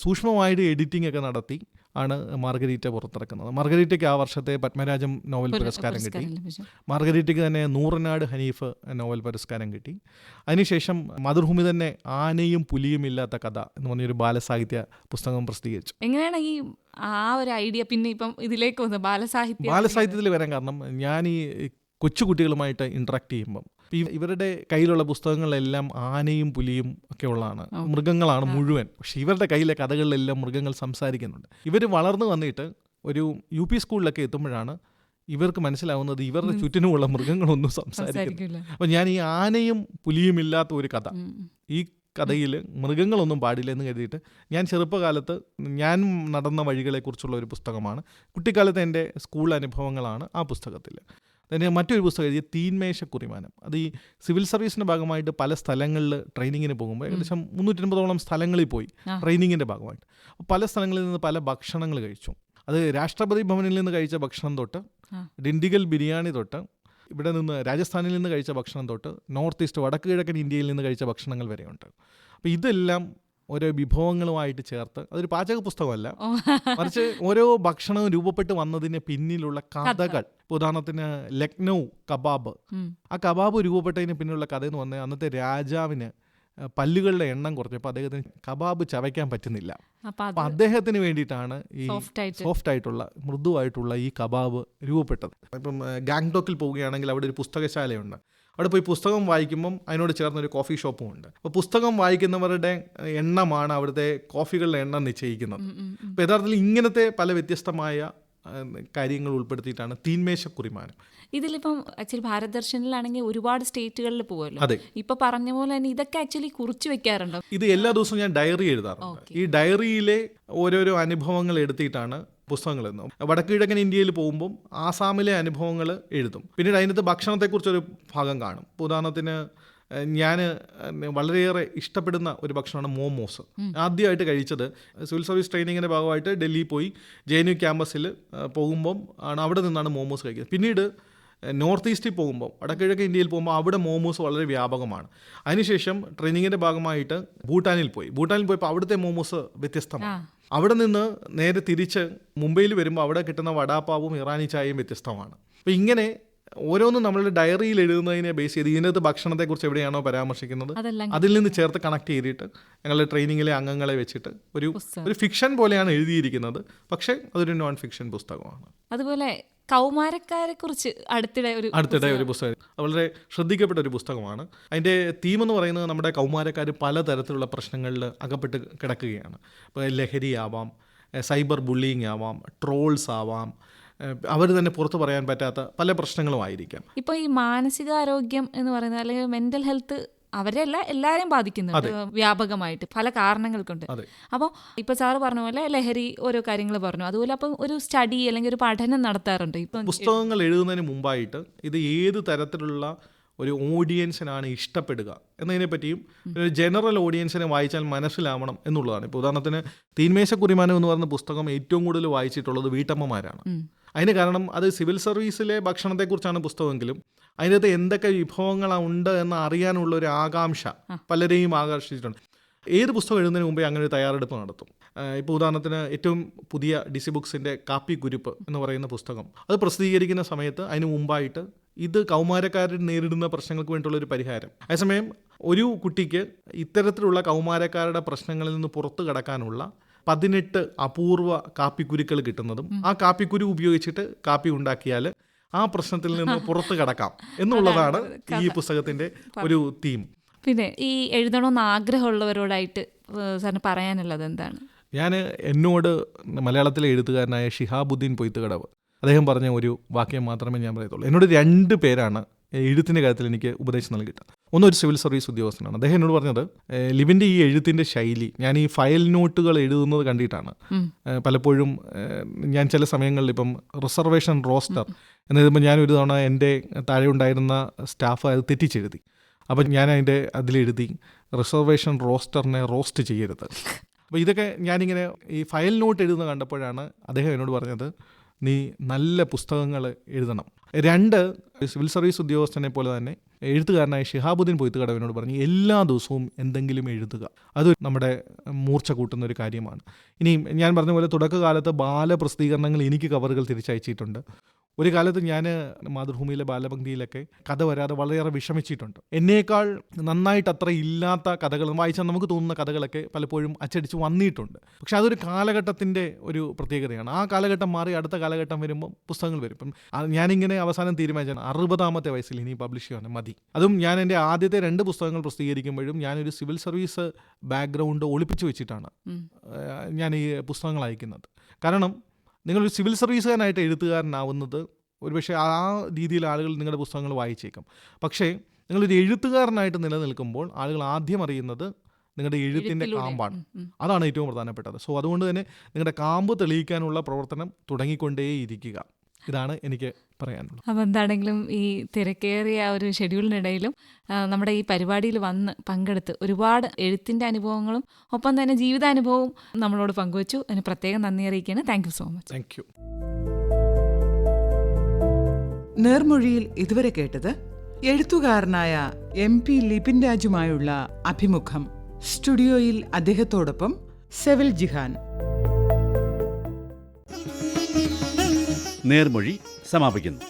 സൂക്ഷ്മമായിട്ട് എഡിറ്റിംഗ് ഒക്കെ നടത്തി ആണ് മാർഗരീറ്റ പുറത്തിറക്കുന്നത്. മാർഗരീറ്റയ്ക്ക് ആ വർഷത്തെ പത്മരാജം നോവൽ പുരസ്കാരം കിട്ടി. മാർഗരീറ്റയ്ക്ക് തന്നെ നൂറനാട് ഹനീഫ് നോവൽ പുരസ്കാരം കിട്ടി. അതിനുശേഷം മാതൃഭൂമി തന്നെ ആനയും പുലിയും ഇല്ലാത്ത കഥ എന്ന് പറഞ്ഞൊരു ബാലസാഹിത്യ പുസ്തകം പ്രസിദ്ധീകരിച്ചു. എങ്ങനെയാണ് ഈ ആ ഒരു ഐഡിയ പിന്നെ ഇപ്പം ഇതിലേക്ക് വന്നത്? ബാലസാഹിത്യത്തിൽ വരാൻ കാരണം ഞാൻ ഈ കൊച്ചുകുട്ടികളുമായിട്ട് ഇൻട്രാക്ട് ചെയ്യുമ്പം ഇവരുടെ കയ്യിലുള്ള പുസ്തകങ്ങളിലെല്ലാം ആനയും പുലിയും ഒക്കെ ഉള്ളതാണ്, മൃഗങ്ങളാണ് മുഴുവൻ. പക്ഷെ ഇവരുടെ കയ്യിലെ കഥകളിലെല്ലാം മൃഗങ്ങൾ സംസാരിക്കുന്നുണ്ട്. ഇവർ വളർന്നു വന്നിട്ട് ഒരു UP സ്കൂളിലൊക്കെ എത്തുമ്പോഴാണ് ഇവർക്ക് മനസ്സിലാവുന്നത് ഇവരുടെ ചുറ്റിനുമുള്ള മൃഗങ്ങളൊന്നും സംസാരിക്കില്ല. അപ്പം ഞാൻ ഈ ആനയും പുലിയും ഇല്ലാത്ത ഒരു കഥ, ഈ കഥയിൽ മൃഗങ്ങളൊന്നും പാടില്ല എന്ന് കരുതിയിട്ട് ഞാൻ ചെറുപ്പകാലത്ത് ഞാൻ നടന്ന വഴികളെക്കുറിച്ചുള്ള ഒരു പുസ്തകമാണ്. കുട്ടിക്കാലത്തെ എൻ്റെ സ്കൂൾ അനുഭവങ്ങളാണ് ആ പുസ്തകത്തിൽ. തന്നെ മറ്റൊരു പുസ്തകം എഴുതിയ തീന്മേശക്കുറിമാനം. അത് ഈ സിവിൽ സർവീസിൻ്റെ ഭാഗമായിട്ട് പല സ്ഥലങ്ങളിൽ ട്രെയിനിങ്ങിന് പോകുമ്പോൾ ഏകദേശം 350ഓളം സ്ഥലങ്ങളിൽ പോയി ട്രെയിനിങ്ങിൻ്റെ ഭാഗമായിട്ട്. പല സ്ഥലങ്ങളിൽ നിന്ന് പല ഭക്ഷണങ്ങൾ കഴിച്ചു. അത് രാഷ്ട്രപതി ഭവനിൽ നിന്ന് കഴിച്ച ഭക്ഷണം തൊട്ട് ഡിണ്ടിഗൽ ബിരിയാണി തൊട്ട് ഇവിടെ നിന്ന് രാജസ്ഥാനിൽ നിന്ന് കഴിച്ച ഭക്ഷണം തൊട്ട് നോർത്ത് ഈസ്റ്റ് വടക്ക് കിഴക്കൻ ഇന്ത്യയിൽ നിന്ന് കഴിച്ച ഭക്ഷണങ്ങൾ വരെയുണ്ട്. അപ്പോൾ ഇതെല്ലാം ഓരോ വിഭവങ്ങളുമായിട്ട് ചേർത്ത് അതൊരു പാചക പുസ്തകമല്ല, മറിച്ച് ഓരോ ഭക്ഷണവും രൂപപ്പെട്ട് വന്നതിന് പിന്നിലുള്ള കഥകൾ. ഉദാഹരണത്തിന് ലക്നൗ കബാബ്, ആ കബാബ് രൂപപ്പെട്ടതിന് പിന്നിലുള്ള കഥ എന്ന് പറഞ്ഞാൽ അന്നത്തെ രാജാവിന് പല്ലുകളുടെ എണ്ണം കുറഞ്ഞപ്പോൾ അദ്ദേഹത്തിന് കബാബ് ചവയ്ക്കാൻ പറ്റുന്നില്ല. അപ്പം അദ്ദേഹത്തിന് വേണ്ടിയിട്ടാണ് ഈ സോഫ്റ്റ് ആയിട്ടുള്ള മൃദുവായിട്ടുള്ള ഈ കബാബ് രൂപപ്പെട്ടത്. ഇപ്പം ഗാങ്ടോക്കിൽ പോവുകയാണെങ്കിൽ അവിടെ ഒരു പുസ്തകശാലയുണ്ട്. അവിടെ പോയി പുസ്തകം വായിക്കുമ്പം അതിനോട് ചേർന്നൊരു കോഫി ഷോപ്പും ഉണ്ട്. അപ്പോൾ പുസ്തകം വായിക്കുന്നവരുടെ എണ്ണമാണ് അവിടുത്തെ കോഫികളുടെ എണ്ണം നിശ്ചയിക്കുന്നത്. അപ്പോൾ യഥാർത്ഥത്തിൽ ഇങ്ങനത്തെ പല വ്യത്യസ്തമായ കാര്യങ്ങൾ ഉൾപ്പെടുത്തിയിട്ടാണ് തീന്മേശക്കുറിമാനം. ഇതിലിപ്പം ആക്ച്വലി ഭാരത് ദർശനിലാണെങ്കിൽ ഒരുപാട് സ്റ്റേറ്റുകളിൽ പോകുമല്ലോ. ഇപ്പൊ പറഞ്ഞ പോലെ തന്നെ ഇതൊക്കെ ആക്ച്വലി കുറിച്ച് വെക്കാറുണ്ടോ? ഇത് എല്ലാ ദിവസവും ഞാൻ ഡയറി എഴുതാറുണ്ട്. ഈ ഡയറിയിലെ ഓരോരോ അനുഭവങ്ങൾ എടുത്തിട്ടാണ് പുസ്തകങ്ങൾ എഴുതും. വടക്ക് കിഴക്കൻ ഇന്ത്യയിൽ പോകുമ്പം ആസാമിലെ അനുഭവങ്ങൾ എഴുതും. പിന്നീട് അതിനകത്ത് ഭക്ഷണത്തെക്കുറിച്ചൊരു ഭാഗം കാണും. ഉദാഹരണത്തിന് ഞാൻ വളരെയേറെ ഇഷ്ടപ്പെടുന്ന ഒരു ഭക്ഷണമാണ് മോമോസ്. ആദ്യമായിട്ട് കഴിച്ചത് സിവിൽ സർവീസ് ട്രെയിനിങ്ങിൻ്റെ ഭാഗമായിട്ട് ഡൽഹിയിൽ പോയി JNU ക്യാമ്പസിൽ പോകുമ്പം ആണ്, അവിടെ നിന്നാണ് മോമോസ് കഴിക്കുന്നത്. പിന്നീട് നോർത്ത് ഈസ്റ്റിൽ പോകുമ്പോൾ വടക്കിഴക്കൻ ഇന്ത്യയിൽ പോകുമ്പോൾ അവിടെ മോമോസ് വളരെ വ്യാപകമാണ്. അതിനുശേഷം ട്രെയിനിങ്ങിൻ്റെ ഭാഗമായിട്ട് ഭൂട്ടാനിൽ പോയപ്പോൾ അവിടുത്തെ മോമോസ് വ്യത്യസ്തമാണ്. അവിടെ നിന്ന് നേരെ തിരിച്ച് മുംബൈയിൽ വരുമ്പോൾ അവിടെ കിട്ടുന്ന വടാപ്പാവും ഇറാനി ചായയും വ്യത്യസ്തമാണ്. അപ്പോൾ ഇങ്ങനെ ഓരോന്നും നമ്മളുടെ ഡയറിയിൽ എഴുതുന്നതിനെ ബേസ് ചെയ്ത് ഇതിനകത്ത് ഭക്ഷണത്തെക്കുറിച്ച് എവിടെയാണോ പരാമർശിക്കുന്നത് അതിൽ നിന്ന് ചേർത്ത് കണക്ട് ചെയ്തിട്ട് ഞങ്ങളുടെ ട്രെയിനിങ്ങിലെ അംഗങ്ങളെ വെച്ചിട്ട് ഒരു ഫിക്ഷൻ പോലെയാണ് എഴുതിയിരിക്കുന്നത്. പക്ഷേ അതൊരു നോൺ ഫിക്ഷൻ പുസ്തകമാണ്. അതുപോലെ കൗമാരക്കാരെ കുറിച്ച് അടുത്തിടെ ഒരു പുസ്തകം വളരെ ശ്രദ്ധിക്കപ്പെട്ട ഒരു പുസ്തകമാണ്. അതിൻ്റെ തീം എന്ന് പറയുന്നത് നമ്മുടെ കൗമാരക്കാർ പലതരത്തിലുള്ള പ്രശ്നങ്ങളിൽ അകപ്പെട്ട് കിടക്കുകയാണ്. ഇപ്പോൾ ലഹരി ആവാം, സൈബർ ബുള്ളിങ് ആവാം, ട്രോൾസ് ആവാം, അവർ തന്നെ പുറത്തു പറയാൻ പറ്റാത്ത പല പ്രശ്നങ്ങളും ആയിരിക്കാം. ഇപ്പോൾ ഈ മാനസികാരോഗ്യം എന്ന് പറയുന്നത് അല്ലെങ്കിൽ മെൻ്റൽ ഹെൽത്ത് അവരെല്ലാം എല്ലാവരെയും ബാധിക്കുന്നുണ്ട് വ്യാപകമായിട്ട് പല കാരണങ്ങൾ കൊണ്ട്. അപ്പോൾ ഇപ്പോൾ സാറ് പറഞ്ഞ പോലെ ലഹരി ഓരോ കാര്യങ്ങൾ പറഞ്ഞു. അതുപോലെ അപ്പം ഒരു സ്റ്റഡി അല്ലെങ്കിൽ ഒരു പഠനം നടത്താറുണ്ട്. ഇപ്പം പുസ്തകങ്ങൾ എഴുതുന്നതിന് മുമ്പായിട്ട് ഇത് ഏത് തരത്തിലുള്ള ഒരു ഓഡിയൻസിനാണ് ഇഷ്ടപ്പെടുക എന്നതിനെ പറ്റിയും ഒരു ജനറൽ ഓഡിയൻസിനെ വായിച്ചാൽ മനസ്സിലാവണം എന്നുള്ളതാണ്. ഇപ്പോൾ ഉദാഹരണത്തിന് തീന്മേശക്കുറിമാനം എന്ന് പറയുന്ന പുസ്തകം ഏറ്റവും കൂടുതൽ വായിച്ചിട്ടുള്ളത് വീട്ടമ്മമാരാണ്. അതിന് കാരണം അത് സിവിൽ സർവീസിലെ ഭക്ഷണത്തെക്കുറിച്ചാണ് പുസ്തകമെങ്കിലും അതിനകത്ത് എന്തൊക്കെ വിഭവങ്ങളുണ്ട് എന്ന് അറിയാനുള്ള ഒരു ആകാംക്ഷ പലരെയും ആകർഷിച്ചിട്ടുണ്ട്. ഏത് പുസ്തകം എഴുതുന്നതിന് മുമ്പേ അങ്ങനെ ഒരു തയ്യാറെടുപ്പ് നടത്തും. ഇപ്പോൾ ഉദാഹരണത്തിന് ഏറ്റവും പുതിയ DC ബുക്സിൻ്റെ കാപ്പി കുരുപ്പ് എന്ന് പറയുന്ന പുസ്തകം അത് പ്രസിദ്ധീകരിക്കുന്ന സമയത്ത് അതിന് മുമ്പായിട്ട് ഇത് കൗമാരക്കാരൻ നേരിടുന്ന പ്രശ്നങ്ങൾക്ക് വേണ്ടിയിട്ടുള്ളൊരു പരിഹാരം. അതേസമയം ഒരു കുട്ടിക്ക് ഇത്തരത്തിലുള്ള കൗമാരക്കാരുടെ പ്രശ്നങ്ങളിൽ നിന്ന് പുറത്തു കടക്കാനുള്ള 18 അപൂർവ കാപ്പിക്കുരുക്കൾ കിട്ടുന്നതും ആ കാപ്പിക്കുരു ഉപയോഗിച്ചിട്ട് കാപ്പി ഉണ്ടാക്കിയാൽ ആ പ്രശ്നത്തിൽ നിന്ന് പുറത്തു കടക്കാം എന്നുള്ളതാണ് ഈ പുസ്തകത്തിൻ്റെ ഒരു തീം. പിന്നെ ഈ എഴുതണമെന്ന് ആഗ്രഹമുള്ളവരോടായിട്ട് സാറിന് പറയാനുള്ളത് എന്താണ്? എന്നോട് മലയാളത്തിലെ എഴുത്തുകാരനായ ഷിഹാബുദ്ദീൻ പൊയ്ത്തുകടവ് അദ്ദേഹം പറഞ്ഞ ഒരു വാക്യം മാത്രമേ ഞാൻ പറയത്തുള്ളൂ. എന്നോട് 2 പേരാണ് എഴുത്തിൻ്റെ കാര്യത്തിൽ എനിക്ക് ഉപദേശം നൽകിയിട്ടുണ്ട്. ഒരു സിവിൽ സർവീസ് ഉദ്യോഗസ്ഥനാണ്. അദ്ദേഹം എന്നോട് പറഞ്ഞത് ലിവിൻ്റെ ഈ എഴുത്തിൻ്റെ ശൈലി ഞാൻ ഈ ഫയൽ നോട്ടുകൾ എഴുതുന്നത് കണ്ടിട്ടാണ്. പലപ്പോഴും ഞാൻ ചില സമയങ്ങളിൽ ഇപ്പം റിസർവേഷൻ റോസ്റ്റർ എന്നെഴുതുമ്പോൾ ഞാൻ ഒരു തവണ എൻ്റെ താഴെ ഉണ്ടായിരുന്ന സ്റ്റാഫ് അത് തെറ്റിച്ചെഴുതി. അപ്പം ഞാൻ അതിലെഴുതി റിസർവേഷൻ റോസ്റ്ററിനെ റോസ്റ്റ് ചെയ്യരുത്. അപ്പോൾ ഇതൊക്കെ ഞാനിങ്ങനെ ഈ ഫയൽ നോട്ട് എഴുതുന്നത് കണ്ടപ്പോഴാണ് അദ്ദേഹം എന്നോട് പറഞ്ഞത് നീ നല്ല പുസ്തകങ്ങൾ എഴുതണം. 2 സിവിൽ സർവീസ് ഉദ്യോഗസ്ഥനെ പോലെ തന്നെ എഴുത്തുകാരനായ ഷിഹാബുദ്ദീൻ പൊയ്ത്തുകടവിനോട് പറഞ്ഞു എല്ലാ ദിവസവും എന്തെങ്കിലും എഴുതുക. അത് നമ്മുടെ മൂർച്ച കൂട്ടുന്ന ഒരു കാര്യമാണ്. ഇനി ഞാൻ പറഞ്ഞ പോലെ തുടക്കകാലത്ത് ബാലപ്രസിദ്ധീകരണങ്ങൾ എനിക്ക് കവറുകൾ തിരിച്ചയച്ചിട്ടുണ്ട്. ഒരു കാലത്ത് ഞാൻ മാതൃഭൂമിയിലെ ബാലപംക്തിയിലൊക്കെ കഥ വരാതെ വളരെയേറെ വിഷമിച്ചിട്ടുണ്ട്. എന്നേക്കാൾ നന്നായിട്ട് അത്ര ഇല്ലാത്ത കഥകൾ വായിച്ചാൽ നമുക്ക് തോന്നുന്ന കഥകളൊക്കെ പലപ്പോഴും അച്ചടിച്ച് വന്നിട്ടുണ്ട്. പക്ഷെ അതൊരു കാലഘട്ടത്തിൻ്റെ ഒരു പ്രത്യേകതയാണ്. ആ കാലഘട്ടം മാറി അടുത്ത കാലഘട്ടം വരുമ്പോൾ പുസ്തകങ്ങൾ വരും. ഇപ്പം ഞാനിങ്ങനെ അവസാനം തീരുമാനിച്ചാണ് 60ാമത്തെ വയസ്സിൽ ഇനി പബ്ലിഷ് ചെയ്യാൻ മതി. അതും ഞാൻ എൻ്റെ ആദ്യത്തെ 2 പുസ്തകങ്ങൾ പ്രസിദ്ധീകരിക്കുമ്പോഴും ഞാനൊരു സിവിൽ സർവീസ് ബാക്ക്ഗ്രൗണ്ട് ഒളിപ്പിച്ച് വെച്ചിട്ടാണ് ഞാൻ ഈ പുസ്തകങ്ങൾ അയക്കുന്നത്. കാരണം നിങ്ങളൊരു സിവിൽ സർവീസുകാരനായിട്ട് എഴുത്തുകാരനാവുന്നത് ഒരുപക്ഷെ ആ രീതിയിൽ ആളുകൾ നിങ്ങളുടെ പുസ്തകങ്ങൾ വായിച്ചേക്കും. പക്ഷേ നിങ്ങളൊരു എഴുത്തുകാരനായിട്ട് നിലനിൽക്കുമ്പോൾ ആളുകൾ ആദ്യം അറിയുന്നത് നിങ്ങളുടെ എഴുത്തിൻ്റെ കാമ്പാണ്. അതാണ് ഏറ്റവും പ്രധാനപ്പെട്ടത്. സോ അതുകൊണ്ട് തന്നെ നിങ്ങളുടെ കാമ്പ് തെളിയിക്കാനുള്ള പ്രവർത്തനം തുടങ്ങിക്കൊണ്ടേയിരിക്കുക. ഇതാണ് എനിക്ക് പറയാനുള്ളത്. അപ്പോൾ എന്താണെങ്കിലും ഈ തിരക്കേറിയ ഒരു ഷെഡ്യൂളിനിടയിലും നമ്മുടെ ഈ പരിപാടിയിൽ വന്ന് പങ്കെടുത്ത് ഒരുപാട് എഴുത്തിൻ്റെ അനുഭവങ്ങളും ഒപ്പം തന്നെ ജീവിതാനുഭവവും നമ്മളോട് പങ്കുവച്ചു. അതിന് പ്രത്യേകം നന്ദി അറിയിക്കുകയാണ്. Thank you so much. Thank you. നേർമൊഴിയിൽ ഇതുവരെ കേട്ടത് എഴുത്തുകാരനായ MP ലിപിൻ രാജുമായുള്ള അഭിമുഖം. സ്റ്റുഡിയോയിൽ അദ്ദേഹത്തോടൊപ്പം സെവിൽ ജിഹാൻ. നേർമൊഴി സമാപിക്കുന്നു.